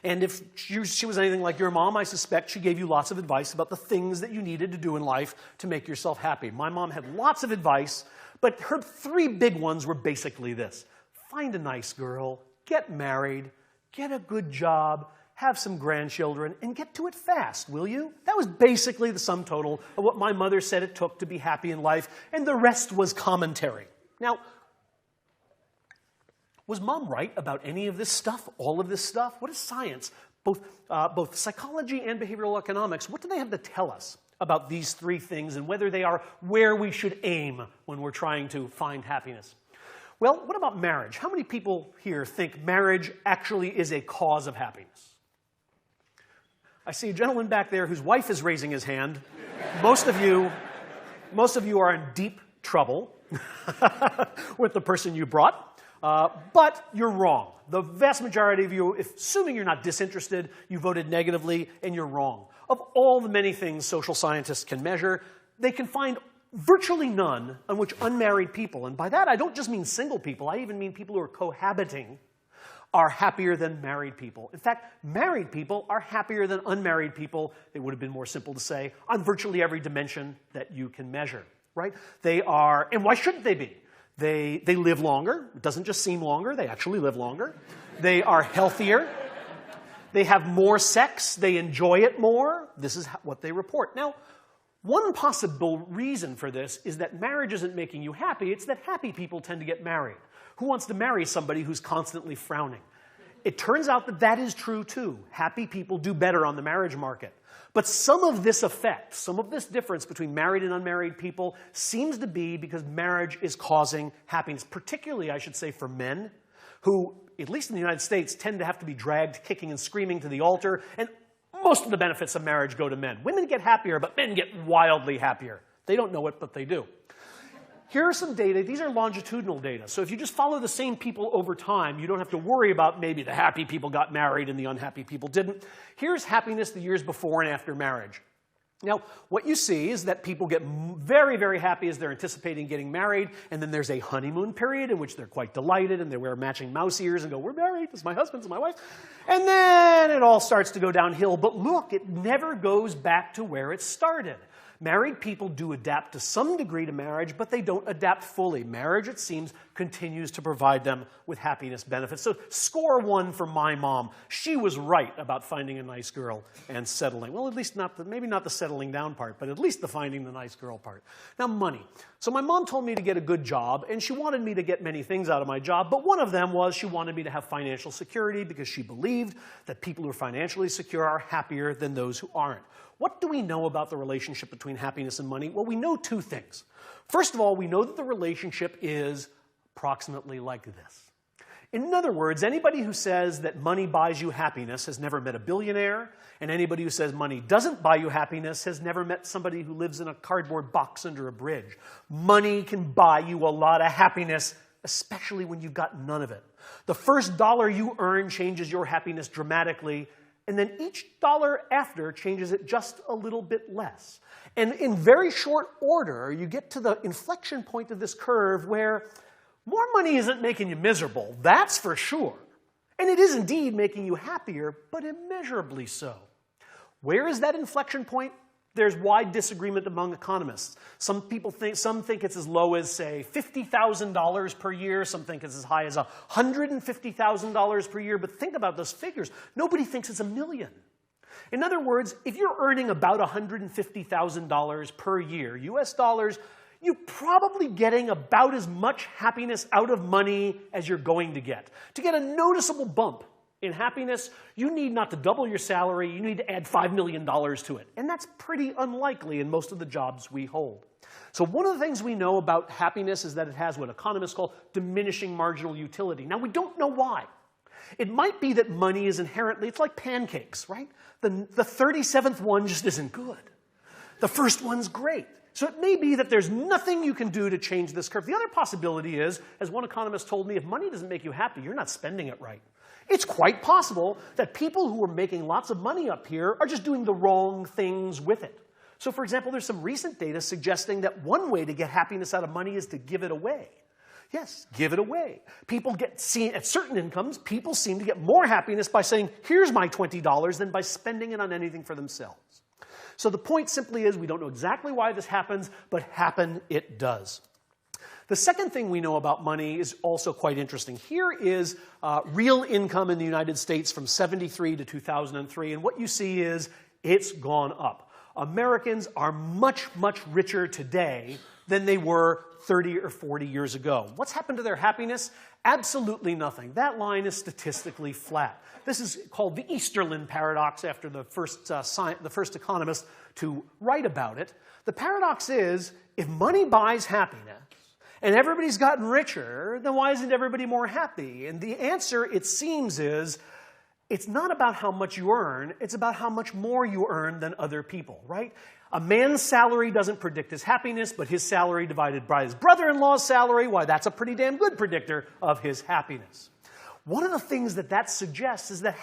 And if she was anything like your mom, I suspect she gave you lots of advice about the things that you needed to do in life to make yourself happy. My mom had lots of advice, but her 3 big ones were basically this. Find a nice girl, get married, get a good job, have some grandchildren, and get to it fast, will you? That was basically the sum total of what my mother said it took to be happy in life, and the rest was commentary. Now, was Mom right about any of this stuff, all of this stuff? What is science, both psychology and behavioral economics, what do they have to tell us about these 3 things and whether they are where we should aim when we're trying to find happiness? Well, what about marriage? How many people here think marriage actually is a cause of happiness? I see a gentleman back there whose wife is raising his hand. Most of you are in deep trouble with the person you brought, but you're wrong. The vast majority of you, assuming you're not disinterested, you voted negatively, and you're wrong. Of all the many things social scientists can measure, they can find virtually none on which unmarried people, and by that I don't just mean single people, I even mean people who are cohabiting, are happier than married people. In fact, married people are happier than unmarried people, it would have been more simple to say, on virtually every dimension that you can measure, right? They are, and why shouldn't they be? They live longer. It doesn't just seem longer, they actually live longer. They are healthier. They have more sex. They enjoy it more. This is what they report. Now, one possible reason for this is that marriage isn't making you happy. It's that happy people tend to get married. Who wants to marry somebody who's constantly frowning? It turns out that that is true too. Happy people do better on the marriage market. But some of this effect, some of this difference between married and unmarried people seems to be because marriage is causing happiness, particularly, I should say, for men who, at least in the United States, tend to have to be dragged kicking and screaming to the altar, and most of the benefits of marriage go to men. Women get happier, but men get wildly happier. They don't know it, but they do. Here are some data. These are longitudinal data. So if you just follow the same people over time, you don't have to worry about maybe the happy people got married and the unhappy people didn't. Here's happiness the years before and after marriage. Now, what you see is that people get very, very happy as they're anticipating getting married, and then there's a honeymoon period in which they're quite delighted, and they wear matching mouse ears and go, we're married, it's my husband, it's my wife. And then it all starts to go downhill. But look, it never goes back to where it started. Married people do adapt to some degree to marriage, but they don't adapt fully. Marriage, it seems, continues to provide them with happiness benefits. So score 1 for my mom. She was right about finding a nice girl and settling. Well, at least maybe not the settling down part, but at least the finding the nice girl part. Now, money. So my mom told me to get a good job, and she wanted me to get many things out of my job, but one of them was she wanted me to have financial security because she believed that people who are financially secure are happier than those who aren't. What do we know about the relationship between happiness and money? Well, we know 2 things. First of all, we know that the relationship is approximately like this. In other words, anybody who says that money buys you happiness has never met a billionaire, and anybody who says money doesn't buy you happiness has never met somebody who lives in a cardboard box under a bridge. Money can buy you a lot of happiness, especially when you've got none of it. The first dollar you earn changes your happiness dramatically, and then each dollar after changes it just a little bit less. And in very short order, you get to the inflection point of this curve where more money isn't making you miserable, that's for sure. And it is indeed making you happier, but immeasurably so. Where is that inflection point? There's wide disagreement among economists. Some think it's as low as, say, $50,000 per year. Some think it's as high as $150,000 per year. But think about those figures. Nobody thinks it's $1 million. In other words, if you're earning about $150,000 per year, US dollars, you're probably getting about as much happiness out of money as you're going to get. To get a noticeable bump In happiness, you need not to double your salary, you need to add $5 million to it. And that's pretty unlikely in most of the jobs we hold. So one of the things we know about happiness is that it has what economists call diminishing marginal utility. Now, we don't know why. It might be that money is inherently, it's like pancakes, right? The 37th one just isn't good. The first one's great. So it may be that there's nothing you can do to change this curve. The other possibility is, as one economist told me, if money doesn't make you happy, you're not spending it right. It's quite possible that people who are making lots of money up here are just doing the wrong things with it. So for example, there's some recent data suggesting that one way to get happiness out of money is to give it away. Yes, give it away. People at certain incomes, people seem to get more happiness by saying, here's my $20, than by spending it on anything for themselves. So the point simply is, we don't know exactly why this happens, but happen it does. The second thing we know about money is also quite interesting. Here is real income in the United States from '73 to 2003, and what you see is it's gone up. Americans are much, much richer today than they were 30 or 40 years ago. What's happened to their happiness? Absolutely nothing. That line is statistically flat. This is called the Easterlin paradox, after the first economist to write about it. The paradox is, if money buys happiness, and everybody's gotten richer, then why isn't everybody more happy? And the answer, it seems, is it's not about how much you earn, it's about how much more you earn than other people, right? A man's salary doesn't predict his happiness, but his salary divided by his brother-in-law's salary, why, that's a pretty damn good predictor of his happiness. One of the things that suggests is that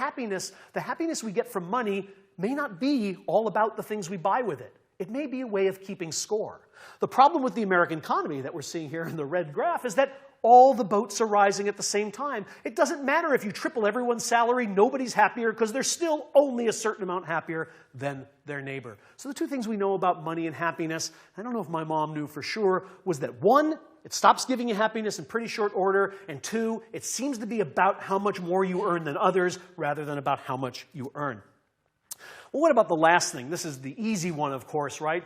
the happiness we get from money may not be all about the things we buy with it. It may be a way of keeping score. The problem with the American economy that we're seeing here in the red graph is that all the boats are rising at the same time. It doesn't matter if you triple everyone's salary, nobody's happier, because they're still only a certain amount happier than their neighbor. So the two things we know about money and happiness, I don't know if my mom knew for sure, was that one, it stops giving you happiness in pretty short order, and two, it seems to be about how much more you earn than others rather than about how much you earn. Well, what about the last thing? This is the easy one, of course, right?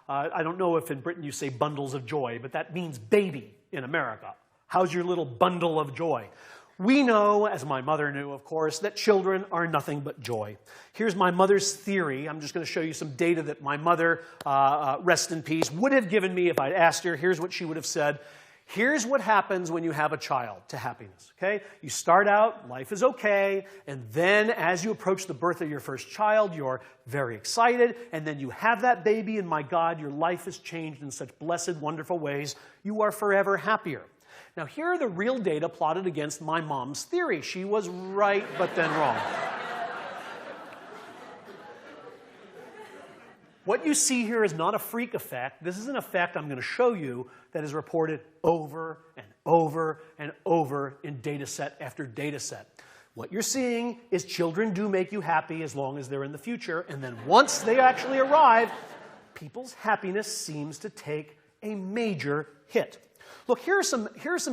I don't know if in Britain you say bundles of joy, but that means baby in America. How's your little bundle of joy? We know, as my mother knew, of course, that children are nothing but joy. Here's my mother's theory. I'm just going to show you some data that my mother, rest in peace, would have given me if I'd asked her. Here's what she would have said. Here's what happens when you have a child to happiness, okay? You start out, life is okay, and then as you approach the birth of your first child, you're very excited, and then you have that baby, and my God, your life is changed in such blessed, wonderful ways. You are forever happier. Now, here are the real data plotted against my mom's theory. She was right, but then wrong. What you see here is not a freak effect. This is an effect I'm going to show you that is reported over and over and over in data set after data set. What you're seeing is children do make you happy as long as they're in the future, and then once they actually arrive, people's happiness seems to take a major hit. Look, here's some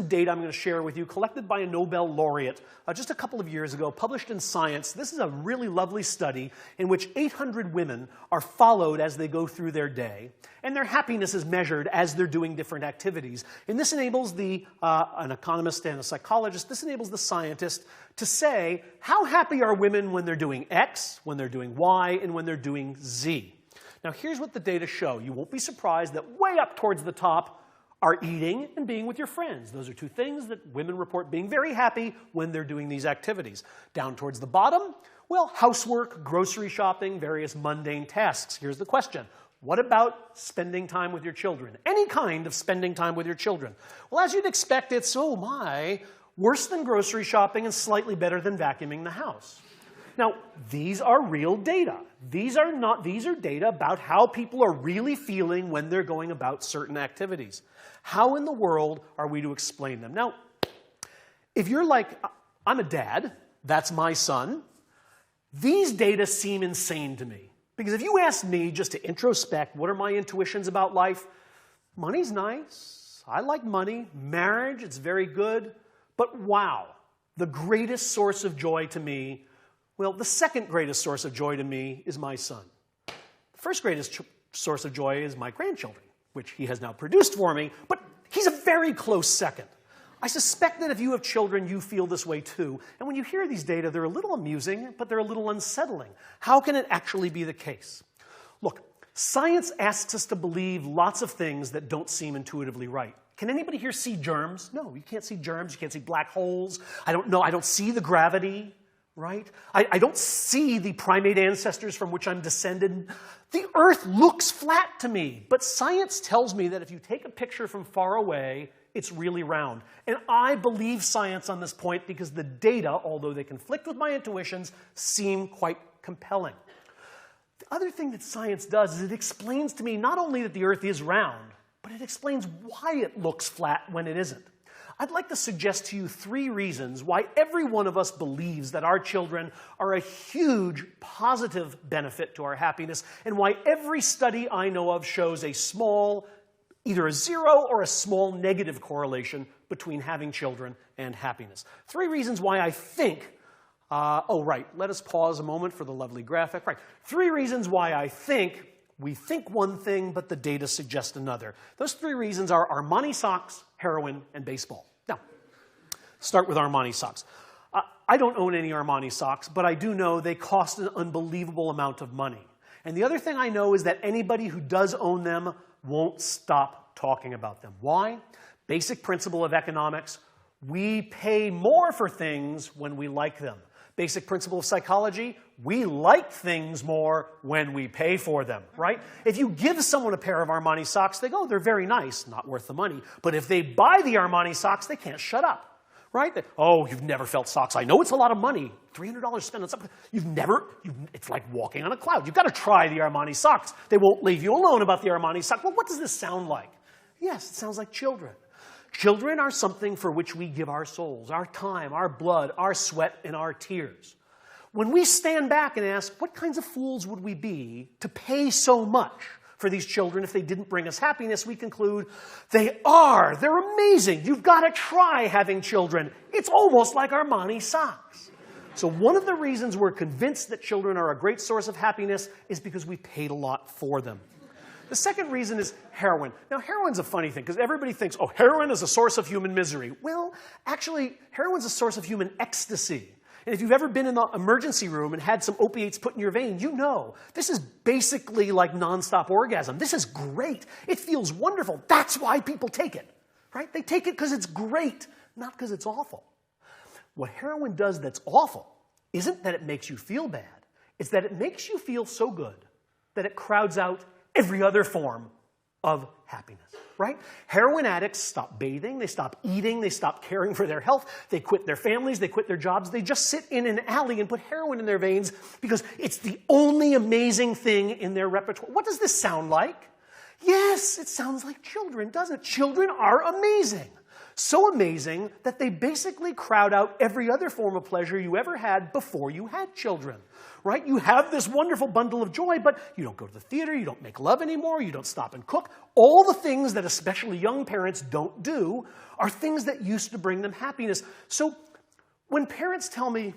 data I'm going to share with you, collected by a Nobel laureate just a couple of years ago, published in Science. This is a really lovely study in which 800 women are followed as they go through their day, and their happiness is measured as they're doing different activities. And this enables an economist and a psychologist, this enables the scientist to say, how happy are women when they're doing X, when they're doing Y, and when they're doing Z? Now, here's what the data show. You won't be surprised that way up towards the top are eating and being with your friends. Those are two things that women report being very happy when they're doing these activities. Down towards the bottom, well, housework, grocery shopping, various mundane tasks. Here's the question. What about spending time with your children? Any kind of spending time with your children. Well, as you'd expect, it's, oh my, worse than grocery shopping and slightly better than vacuuming the house. Now, these are real data. These are data about how people are really feeling when they're going about certain activities. How in the world are we to explain them? Now, if you're like, I'm a dad, that's my son, these data seem insane to me. Because if you ask me just to introspect, what are my intuitions about life? Money's nice. I like money. Marriage, it's very good. But wow, the greatest source of joy to me, well, the second greatest source of joy to me is my son. The first greatest source of joy is my grandchildren, which he has now produced for me, but he's a very close second. I suspect that if you have children, you feel this way too. And when you hear these data, they're a little amusing, but they're a little unsettling. How can it actually be the case? Look, science asks us to believe lots of things that don't seem intuitively right. Can anybody here see germs? No, you can't see germs. You can't see black holes. I don't see the gravity, right? I don't see the primate ancestors from which I'm descended. The Earth looks flat to me, but science tells me that if you take a picture from far away, it's really round. And I believe science on this point because the data, although they conflict with my intuitions, seem quite compelling. The other thing that science does is it explains to me not only that the Earth is round, but it explains why it looks flat when it isn't. I'd like to suggest to you 3 reasons why every one of us believes that our children are a huge positive benefit to our happiness, and why every study I know of shows a small, either a 0 or a small negative correlation between having children and happiness. 3 reasons why I think, let us pause a moment for the lovely graphic. Right, 3 reasons why I think we think one thing, but the data suggest another. Those 3 reasons are Armani socks, heroin, and baseball. Now, start with Armani socks. I don't own any Armani socks, but I do know they cost an unbelievable amount of money. And the other thing I know is that anybody who does own them won't stop talking about them. Why? Basic principle of economics, we pay more for things when we like them. Basic principle of psychology, we like things more when we pay for them, right? If you give someone a pair of Armani socks, they go, they're very nice, not worth the money. But if they buy the Armani socks, they can't shut up, right? Oh, you've never felt socks. I know it's a lot of money, $300 spent on something. It's like walking on a cloud. You've got to try the Armani socks. They won't leave you alone about the Armani socks. Well, what does this sound like? Yes, it sounds like children. Children are something for which we give our souls, our time, our blood, our sweat, and our tears. When we stand back and ask, what kinds of fools would we be to pay so much for these children if they didn't bring us happiness, we conclude, they're amazing. You've got to try having children. It's almost like Armani socks. So one of the reasons we're convinced that children are a great source of happiness is because we paid a lot for them. The second reason is heroin. Now, heroin's a funny thing, because everybody thinks, oh, heroin is a source of human misery. Well, actually, heroin's a source of human ecstasy. And if you've ever been in the emergency room and had some opiates put in your vein, you know this is basically like nonstop orgasm. This is great. It feels wonderful. That's why people take it, right? They take it because it's great, not because it's awful. What heroin does that's awful isn't that it makes you feel bad. It's that it makes you feel so good that it crowds out every other form of happiness, right? Heroin addicts stop bathing, they stop eating, they stop caring for their health, they quit their families, they quit their jobs, they just sit in an alley and put heroin in their veins because it's the only amazing thing in their repertoire. What does this sound like? Yes, it sounds like children, doesn't it? Children are amazing. So amazing that they basically crowd out every other form of pleasure you ever had before you had children, right? You have this wonderful bundle of joy, but you don't go to the theater, you don't make love anymore, you don't stop and cook. All the things that especially young parents don't do are things that used to bring them happiness. So when parents tell me,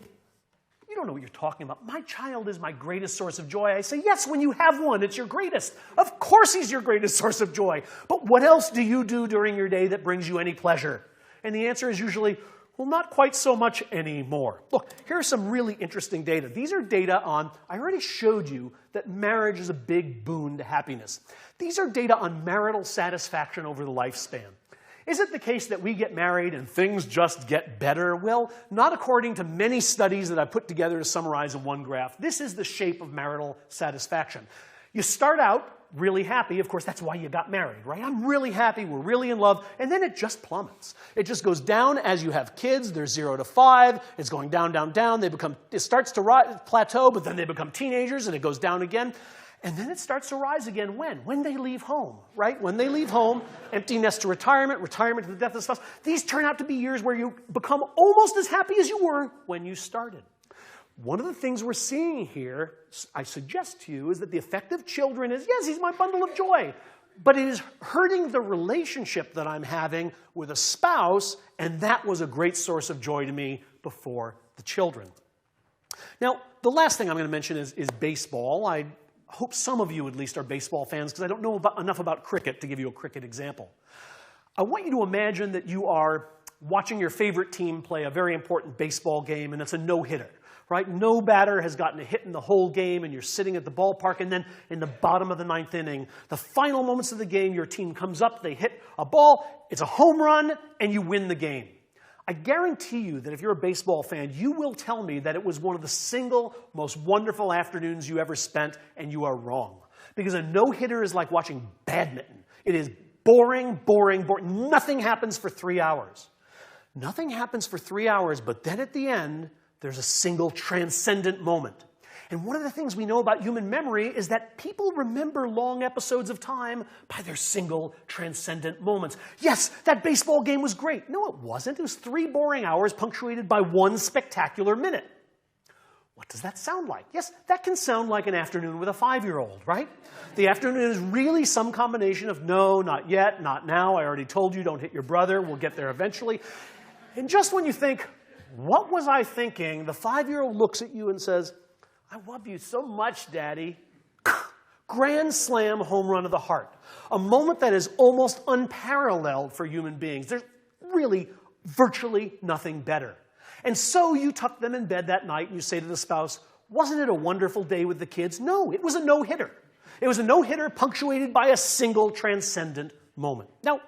you don't know what you're talking about, my child is my greatest source of joy, I say, yes, when you have one, it's your greatest. Of course he's your greatest source of joy. But what else do you do during your day that brings you any pleasure? And the answer is usually, well, not quite so much anymore. Look, here's some really interesting data. These are data on, I already showed you that marriage is a big boon to happiness. These are data on marital satisfaction over the lifespan. Is it the case that we get married and things just get better? Well, not according to many studies that I put together to summarize in one graph. This is the shape of marital satisfaction. You start out really happy. Of course, that's why you got married, right? I'm really happy. We're really in love. And then it just plummets. It just goes down as you have kids. They're 0 to 5. It's going down, down, down. It starts to plateau, but then they become teenagers, and it goes down again. And then it starts to rise again when? When they leave home, right? When they leave home, empty nest to retirement, retirement to the death of the spouse. These turn out to be years where you become almost as happy as you were when you started. One of the things we're seeing here, I suggest to you, is that the effect of children is, yes, he's my bundle of joy, but it is hurting the relationship that I'm having with a spouse, and that was a great source of joy to me before the children. Now, the last thing I'm going to mention is baseball. I hope some of you at least are baseball fans, because I don't know enough about cricket to give you a cricket example. I want you to imagine that you are watching your favorite team play a very important baseball game, and it's a no-hitter, right? No batter has gotten a hit in the whole game, and you're sitting at the ballpark, and then in the bottom of the ninth inning, the final moments of the game, your team comes up, they hit a ball, it's a home run, and you win the game. I guarantee you that if you're a baseball fan, you will tell me that it was one of the single most wonderful afternoons you ever spent, and you are wrong. Because a no-hitter is like watching badminton. It is boring, boring, boring. Nothing happens for 3 hours. Nothing happens for 3 hours, but then at the end, there's a single transcendent moment. And one of the things we know about human memory is that people remember long episodes of time by their single transcendent moments. Yes, that baseball game was great. No, it wasn't. It was 3 boring hours punctuated by 1 spectacular minute. What does that sound like? Yes, that can sound like an afternoon with a 5-year-old, right? The afternoon is really some combination of no, not yet, not now, I already told you, don't hit your brother, we'll get there eventually. And just when you think, what was I thinking? The 5-year-old looks at you and says, I love you so much, Daddy. Grand slam home run of the heart. A moment that is almost unparalleled for human beings. There's really virtually nothing better. And so you tuck them in bed that night and you say to the spouse, wasn't it a wonderful day with the kids? No, it was a no-hitter. It was a no-hitter punctuated by a single transcendent moment. Now,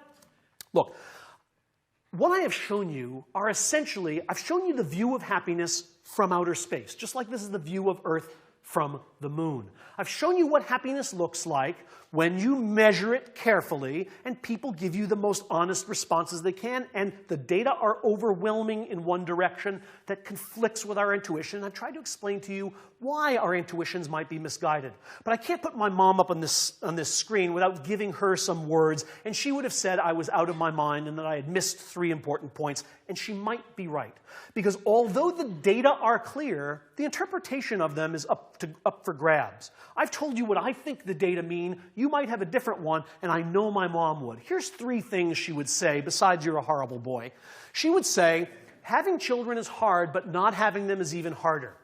look, what I have shown you are essentially, I've shown you the view of happiness from outer space, just like this is the view of Earth from the moon. I've shown you what happiness looks like when you measure it carefully and people give you the most honest responses they can, and the data are overwhelming in one direction that conflicts with our intuition. I've tried to explain to you why our intuitions might be misguided. But I can't put my mom up on this screen without giving her some words, and she would have said I was out of my mind and that I had missed 3 important points, and she might be right. Because although the data are clear, the interpretation of them is up for grabs. I've told you what I think the data mean. You might have a different one, and I know my mom would. Here's 3 things she would say, besides you're a horrible boy. She would say, having children is hard, but not having them is even harder.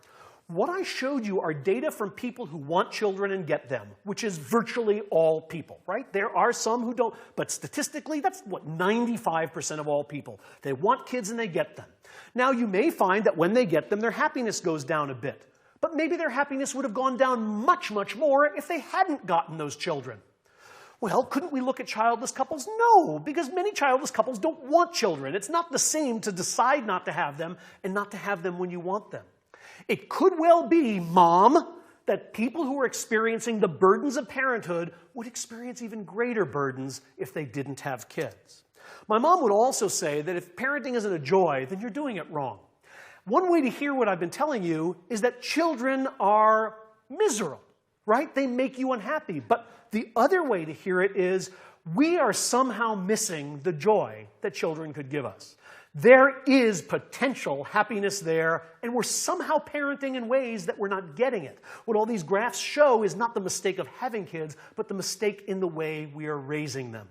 What I showed you are data from people who want children and get them, which is virtually all people, right? There are some who don't, but statistically, that's what, 95% of all people. They want kids and they get them. Now, you may find that when they get them, their happiness goes down a bit. But maybe their happiness would have gone down much, much more if they hadn't gotten those children. Well, couldn't we look at childless couples? No, because many childless couples don't want children. It's not the same to decide not to have them and not to have them when you want them. It could well be, Mom, that people who are experiencing the burdens of parenthood would experience even greater burdens if they didn't have kids. My mom would also say that if parenting isn't a joy, then you're doing it wrong. One way to hear what I've been telling you is that children are miserable, right? They make you unhappy. But the other way to hear it is we are somehow missing the joy that children could give us. There is potential happiness there, and we're somehow parenting in ways that we're not getting it. What all these graphs show is not the mistake of having kids, but the mistake in the way we are raising them.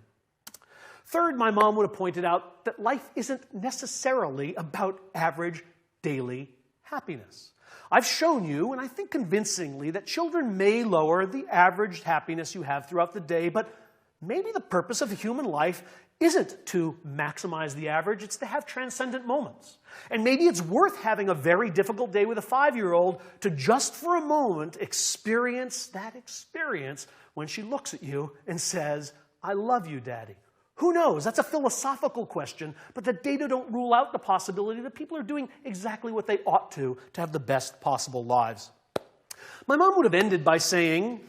Third, my mom would have pointed out that life isn't necessarily about average daily happiness. I've shown you, and I think convincingly, that children may lower the average happiness you have throughout the day, but maybe the purpose of human life isn't to maximize the average, it's to have transcendent moments. And maybe it's worth having a very difficult day with a 5-year-old to just for a moment experience that experience when she looks at you and says, I love you, Daddy. Who knows? That's a philosophical question, but the data don't rule out the possibility that people are doing exactly what they ought to have the best possible lives. My mom would have ended by saying,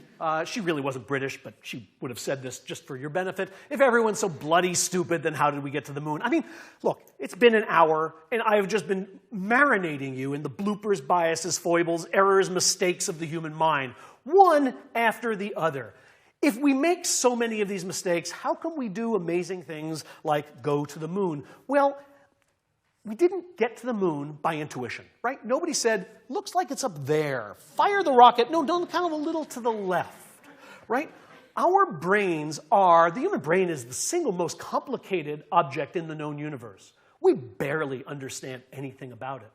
she really wasn't British, but she would have said this just for your benefit. If everyone's so bloody stupid, then how did we get to the moon? I mean, look, it's been an hour, and I've just been marinating you in the bloopers, biases, foibles, errors, mistakes of the human mind, one after the other. If we make so many of these mistakes, how can we do amazing things like go to the moon? Well, we didn't get to the moon by intuition, right? Nobody said, looks like it's up there. Fire the rocket. No, don't, kind of a little to the left, right? Our brains the human brain is the single most complicated object in the known universe. We barely understand anything about it.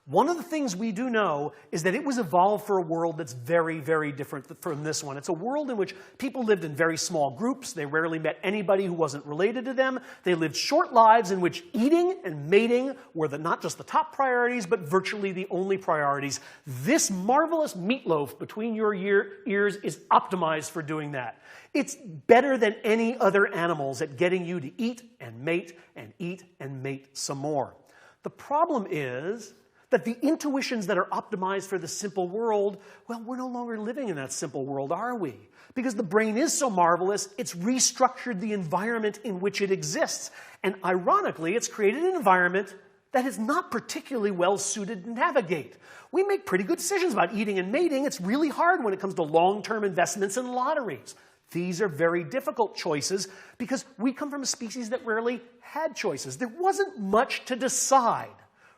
One of the things we do know is that it was evolved for a world that's very, very different from this one. It's a world in which people lived in very small groups. They rarely met anybody who wasn't related to them. They lived short lives in which eating and mating were not just the top priorities, but virtually the only priorities. This marvelous meatloaf between your ears is optimized for doing that. It's better than any other animals at getting you to eat and mate and eat and mate some more. The problem is that the intuitions that are optimized for the simple world, well, we're no longer living in that simple world, are we? Because the brain is so marvelous, it's restructured the environment in which it exists. And ironically, it's created an environment that is not particularly well suited to navigate. We make pretty good decisions about eating and mating. It's really hard when it comes to long-term investments in lotteries. These are very difficult choices because we come from a species that rarely had choices. There wasn't much to decide.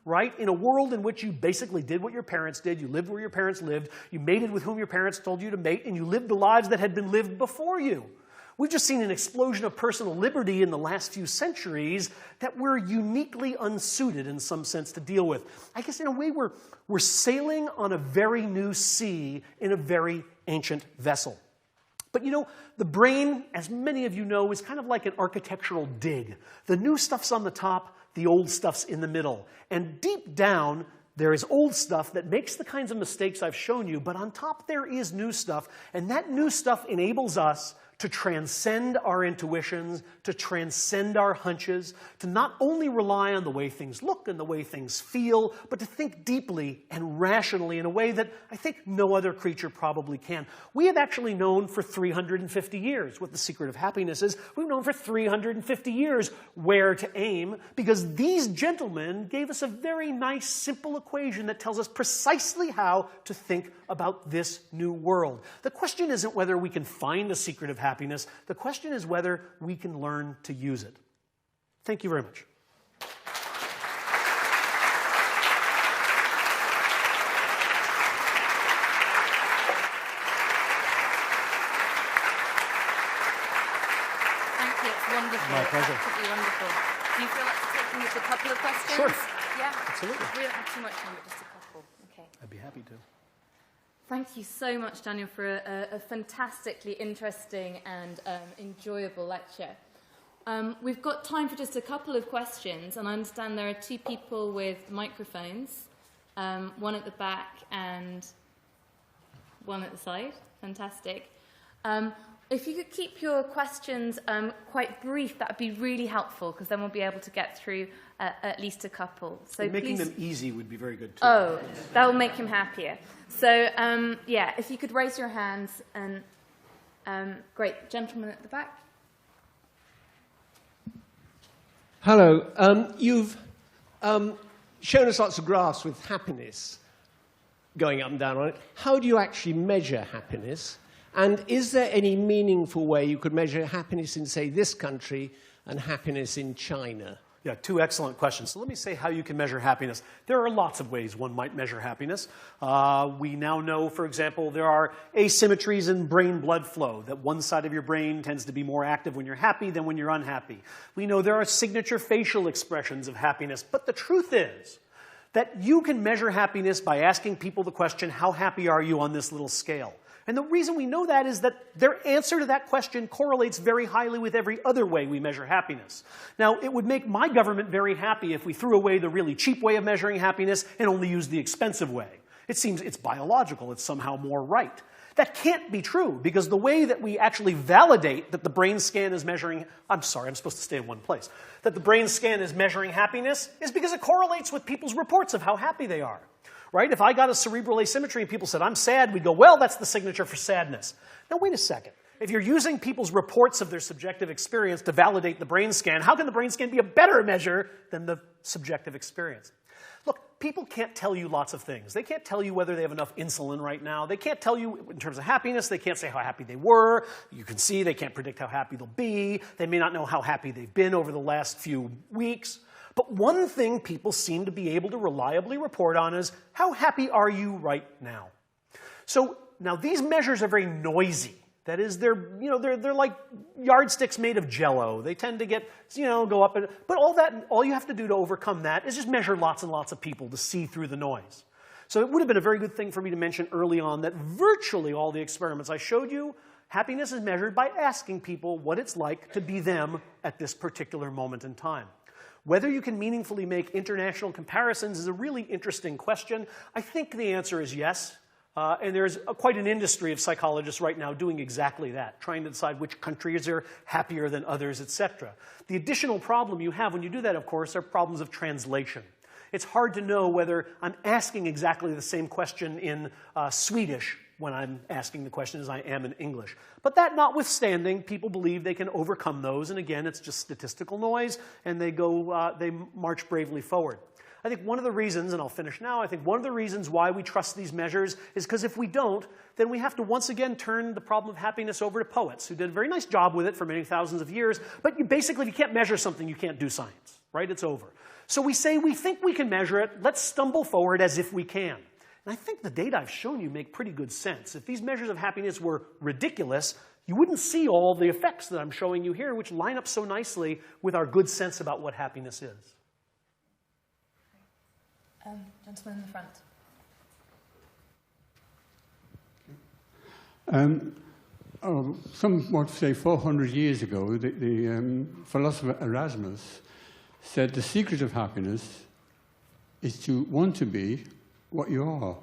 Right? In a world in which you basically did what your parents did, you lived where your parents lived, you mated with whom your parents told you to mate, and you lived the lives that had been lived before you. We've just seen an explosion of personal liberty in the last few centuries that we're uniquely unsuited in some sense to deal with. I guess in a way we're sailing on a very new sea in a very ancient vessel. But you know, the brain, as many of you know, is kind of like an architectural dig. The new stuff's on the top, the old stuff's in the middle. And deep down, there is old stuff that makes the kinds of mistakes I've shown you, but on top there is new stuff, and that new stuff enables us to transcend our intuitions, to transcend our hunches, to not only rely on the way things look and the way things feel, but to think deeply and rationally in a way that I think no other creature probably can. We have actually known for 350 years what the secret of happiness is. We've known for 350 years where to aim, because these gentlemen gave us a very nice, simple equation that tells us precisely how to think about this new world. The question isn't whether we can find the secret of happiness. The question is whether we can learn to use it. Thank you very much. Thank you. It's wonderful. My pleasure. Absolutely wonderful. Do you feel like taking just a couple of questions? Sure. Yeah? Absolutely. We don't have too much time, but just a couple. Okay. I'd be happy to. Thank you so much, Daniel, for a fantastically interesting and enjoyable lecture. We've got time for just a couple of questions, and I understand there are two people with microphones, one at the back and one at the side. Fantastic. If you could keep your questions quite brief, that would be really helpful, because then we'll be able to get through at least a couple. So making please... them easy would be very good, too. Oh, that will make him happier. So, yeah, if you could raise your hands, and great. Gentleman at the back. Hello. You've shown us lots of graphs with happiness going up and down on it. How do you actually measure happiness? And is there any meaningful way you could measure happiness in, say, this country and happiness in China? Yeah, two excellent questions. So let me say how you can measure happiness. There are lots of ways one might measure happiness. We now know, for example, there are asymmetries in brain blood flow, that one side of your brain tends to be more active when you're happy than when you're unhappy. We know there are signature facial expressions of happiness. But the truth is that you can measure happiness by asking people the question, how happy are you on this little scale? And the reason we know that is that their answer to that question correlates very highly with every other way we measure happiness. Now, it would make my government very happy if we threw away the really cheap way of measuring happiness and only used the expensive way. It seems it's biological, it's somehow more right. That can't be true, because the way that we actually validate that the brain scan is measuring, I'm sorry, I'm supposed to stay in one place, that the brain scan is measuring happiness is because it correlates with people's reports of how happy they are. Right? If I got a cerebral asymmetry and people said, I'm sad, we'd go, well, that's the signature for sadness. Now, wait a second. If you're using people's reports of their subjective experience to validate the brain scan, how can the brain scan be a better measure than the subjective experience? Look, people can't tell you lots of things. They can't tell you whether they have enough insulin right now. They can't tell you in terms of happiness. They can't say how happy they were. You can see they can't predict how happy they'll be. They may not know how happy they've been over the last few weeks. But one thing people seem to be able to reliably report on is, how happy are you right now? So now these measures are very noisy. That is, they're like yardsticks made of Jell-O. They tend to get, go up. But all you have to do to overcome that is just measure lots and lots of people to see through the noise. So it would have been a very good thing for me to mention early on that virtually all the experiments I showed you, happiness is measured by asking people what it's like to be them at this particular moment in time. Whether you can meaningfully make international comparisons is a really interesting question. I think the answer is yes. And there's quite an industry of psychologists right now doing exactly that, trying to decide which countries are happier than others, etc. The additional problem you have when you do that, of course, are problems of translation. It's hard to know whether I'm asking exactly the same question in Swedish when I'm asking the question as I am in English. But that notwithstanding, people believe they can overcome those, and again, it's just statistical noise, and they march bravely forward. I think one of the reasons, and I'll finish now, I think one of the reasons why we trust these measures is because if we don't, then we have to once again turn the problem of happiness over to poets who did a very nice job with it for many thousands of years, but basically if you can't measure something, you can't do science, right? It's over. So we say we think we can measure it, let's stumble forward as if we can. And I think the data I've shown you make pretty good sense. If these measures of happiness were ridiculous, you wouldn't see all the effects that I'm showing you here, which line up so nicely with our good sense about what happiness is. Gentleman in the front. Some might say 400 years ago, the philosopher Erasmus said the secret of happiness is to want to be what you are.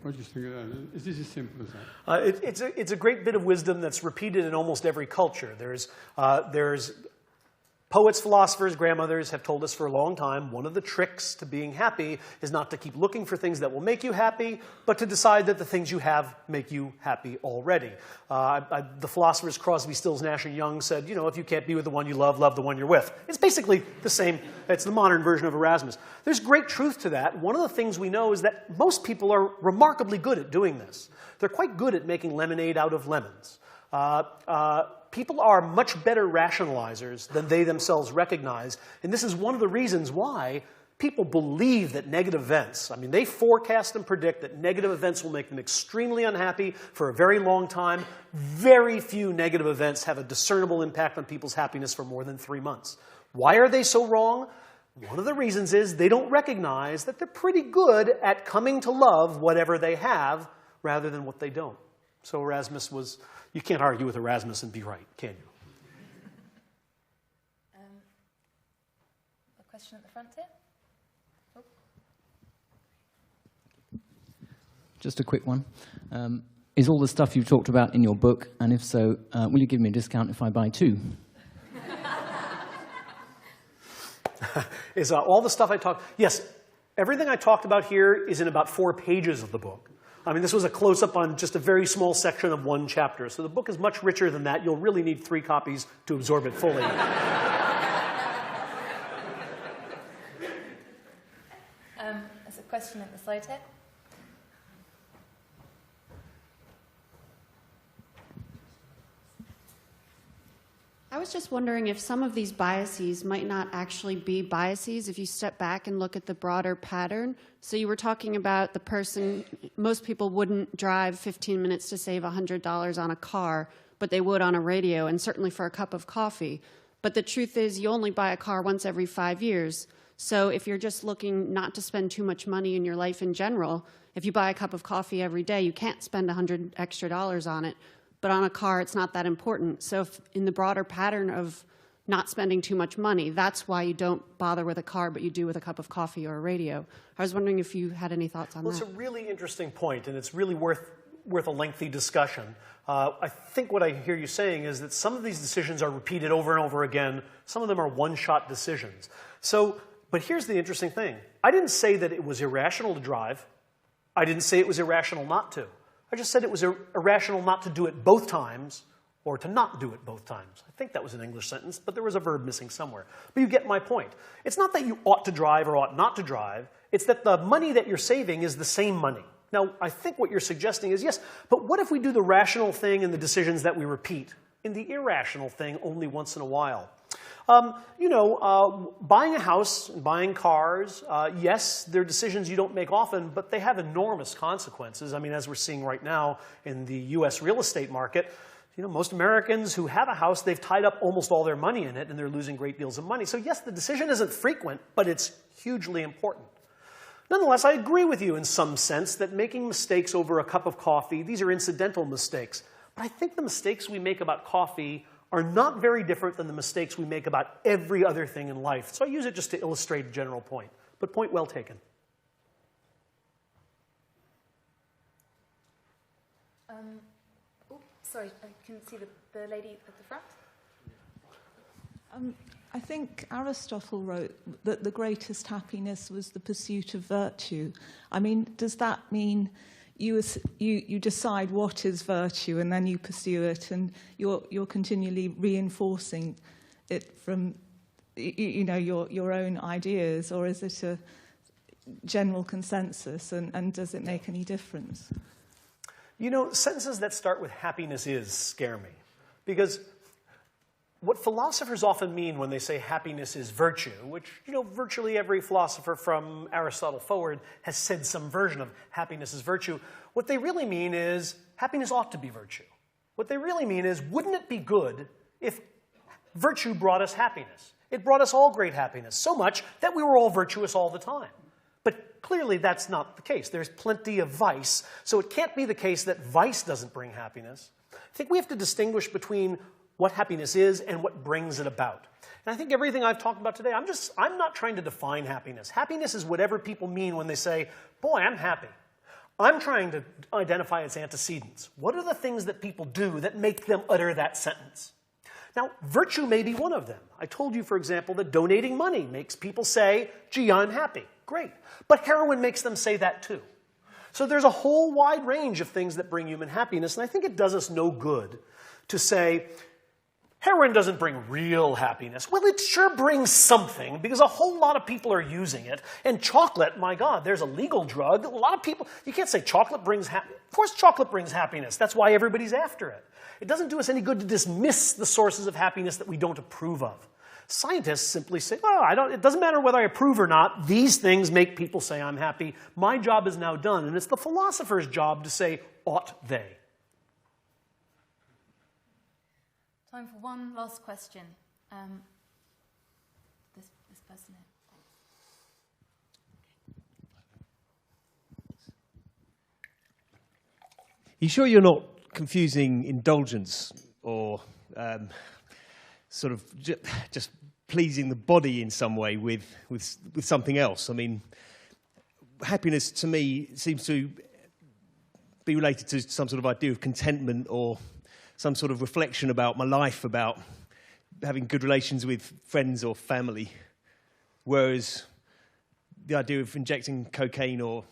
What do you think of that? Is this as simple as that? It's a great bit of wisdom that's repeated in almost every culture. There's poets, philosophers, grandmothers have told us for a long time, one of the tricks to being happy is not to keep looking for things that will make you happy, but to decide that the things you have make you happy already. The philosophers Crosby, Stills, Nash, and Young said, if you can't be with the one you love the one you're with. It's basically the same. It's the modern version of Erasmus. There's great truth to that. One of the things we know is that most people are remarkably good at doing this. They're quite good at making lemonade out of lemons. People are much better rationalizers than they themselves recognize, and this is one of the reasons why people believe that negative events, they forecast and predict that negative events will make them extremely unhappy for a very long time. Very few negative events have a discernible impact on people's happiness for more than 3 months. Why are they so wrong? One of the reasons is they don't recognize that they're pretty good at coming to love whatever they have rather than what they don't. So Erasmus was... You can't argue with Erasmus and be right, can you? A question at the front here? Oh. Just a quick one. Is all the stuff you've talked about in your book? And if so, will you give me a discount if I buy 2? Is all the stuff I talked... Yes, everything I talked about here is in about 4 pages of the book. This was a close-up on just a very small section of 1 chapter. So the book is much richer than that. You'll really need 3 copies to absorb it fully. There's a question at the side here. I was just wondering if some of these biases might not actually be biases if you step back and look at the broader pattern. So you were talking about the person, most people wouldn't drive 15 minutes to save $100 on a car, but they would on a radio and certainly for a cup of coffee. But the truth is you only buy a car once every 5 years. So if you're just looking not to spend too much money in your life in general, if you buy a cup of coffee every day, you can't spend $100 extra on it. But on a car, it's not that important. So if in the broader pattern of not spending too much money, that's why you don't bother with a car, but you do with a cup of coffee or a radio. I was wondering if you had any thoughts on that. Well, it's a really interesting point, and it's really worth a lengthy discussion. I think what I hear you saying is that some of these decisions are repeated over and over again. Some of them are one-shot decisions. But here's the interesting thing. I didn't say that it was irrational to drive. I didn't say it was irrational not to. I just said it was irrational not to do it both times or to not do it both times. I think that was an English sentence, but there was a verb missing somewhere. But you get my point. It's not that you ought to drive or ought not to drive. It's that the money that you're saving is the same money. Now, I think what you're suggesting is, yes, but what if we do the rational thing in the decisions that we repeat, and the irrational thing only once in a while? Buying a house and buying cars, yes, they're decisions you don't make often, but they have enormous consequences. I mean, as we're seeing right now in the U.S. real estate market, most Americans who have a house, they've tied up almost all their money in it, and they're losing great deals of money. So yes, the decision isn't frequent, but it's hugely important. Nonetheless, I agree with you in some sense that making mistakes over a cup of coffee, these are incidental mistakes. But I think the mistakes we make about coffee are not very different than the mistakes we make about every other thing in life. So I use it just to illustrate a general point. But point well taken. Sorry, I couldn't see the lady at the front. I think Aristotle wrote that the greatest happiness was the pursuit of virtue. I mean, does that mean you decide what is virtue and then you pursue it, and you're continually reinforcing it from your own ideas, or is it a general consensus, and does it make any difference? Sentences that start with happiness is scare me, because what philosophers often mean when they say happiness is virtue, which, virtually every philosopher from Aristotle forward has said some version of happiness is virtue, what they really mean is happiness ought to be virtue. What they really mean is, wouldn't it be good if virtue brought us happiness? It brought us all great happiness, so much that we were all virtuous all the time. But clearly that's not the case. There's plenty of vice, so it can't be the case that vice doesn't bring happiness. I think we have to distinguish between what happiness is and what brings it about. And I think everything I've talked about today, I'm not trying to define happiness. Happiness is whatever people mean when they say, boy, I'm happy. I'm trying to identify its antecedents. What are the things that people do that make them utter that sentence? Now, virtue may be one of them. I told you, for example, that donating money makes people say, gee, I'm happy. Great. But heroin makes them say that too. So there's a whole wide range of things that bring human happiness, and I think it does us no good to say, heroin doesn't bring real happiness. Well, it sure brings something, because a whole lot of people are using it. And chocolate, my God, there's a legal drug. A lot of people, you can't say chocolate brings happiness. Of course chocolate brings happiness. That's why everybody's after it. It doesn't do us any good to dismiss the sources of happiness that we don't approve of. Scientists simply say, well, it doesn't matter whether I approve or not. These things make people say I'm happy. My job is now done. And it's the philosopher's job to say, ought they? Time for one last question. This person here. You sure you're not confusing indulgence or sort of just pleasing the body in some way with something else? I mean, happiness to me seems to be related to some sort of idea of contentment or some sort of reflection about my life, about having good relations with friends or family, whereas the idea of injecting cocaine, or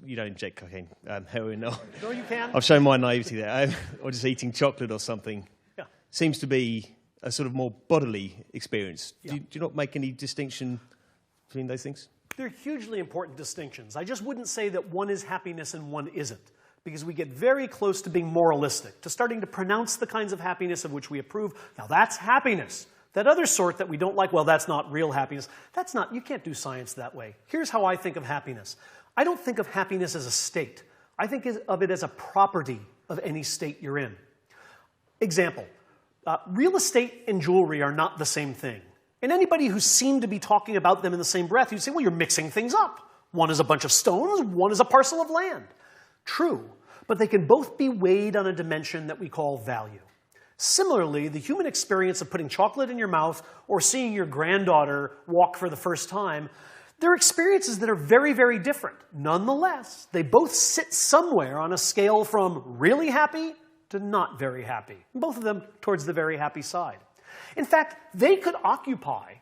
you don't inject cocaine, heroin, or No, you can. I've shown my naivety there, or just eating chocolate or something, Yeah. seems to be a sort of more bodily experience. Yeah. Do you not make any distinction between those things? They're hugely important distinctions. I just wouldn't say that one is happiness and one isn't, because we get very close to being moralistic, to starting to pronounce the kinds of happiness of which we approve. Now that's happiness. That other sort that we don't like, well, that's not real happiness. You can't do science that way. Here's how I think of happiness. I don't think of happiness as a state. I think of it as a property of any state you're in. Example, real estate and jewelry are not the same thing. And anybody who seemed to be talking about them in the same breath, you'd say, well, you're mixing things up. One is a bunch of stones, one is a parcel of land. True, but they can both be weighed on a dimension that we call value. Similarly, the human experience of putting chocolate in your mouth or seeing your granddaughter walk for the first time, they're experiences that are very, very different. Nonetheless, they both sit somewhere on a scale from really happy to not very happy, both of them towards the very happy side. In fact, they could occupy,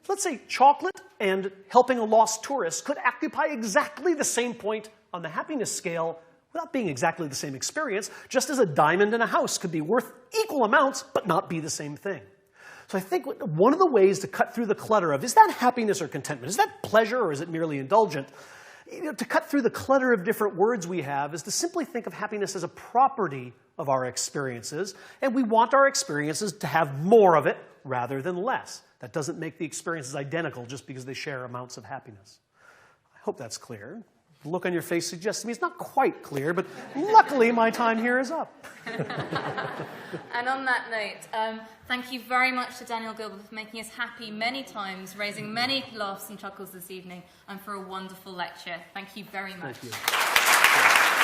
let's say chocolate and helping a lost tourist could occupy exactly the same point on the happiness scale without being exactly the same experience, just as a diamond and a house could be worth equal amounts but not be the same thing. So I think one of the ways to cut through the clutter of, is that happiness or contentment? Is that pleasure or is it merely indulgent? to cut through the clutter of different words we have is to simply think of happiness as a property of our experiences, and we want our experiences to have more of it rather than less. That doesn't make the experiences identical just because they share amounts of happiness. I hope that's clear. The look on your face suggests to me it's not quite clear, but luckily my time here is up. And on that note, thank you very much to Daniel Gilbert for making us happy many times, raising many laughs and chuckles this evening, and for a wonderful lecture. Thank you very much. Thank you.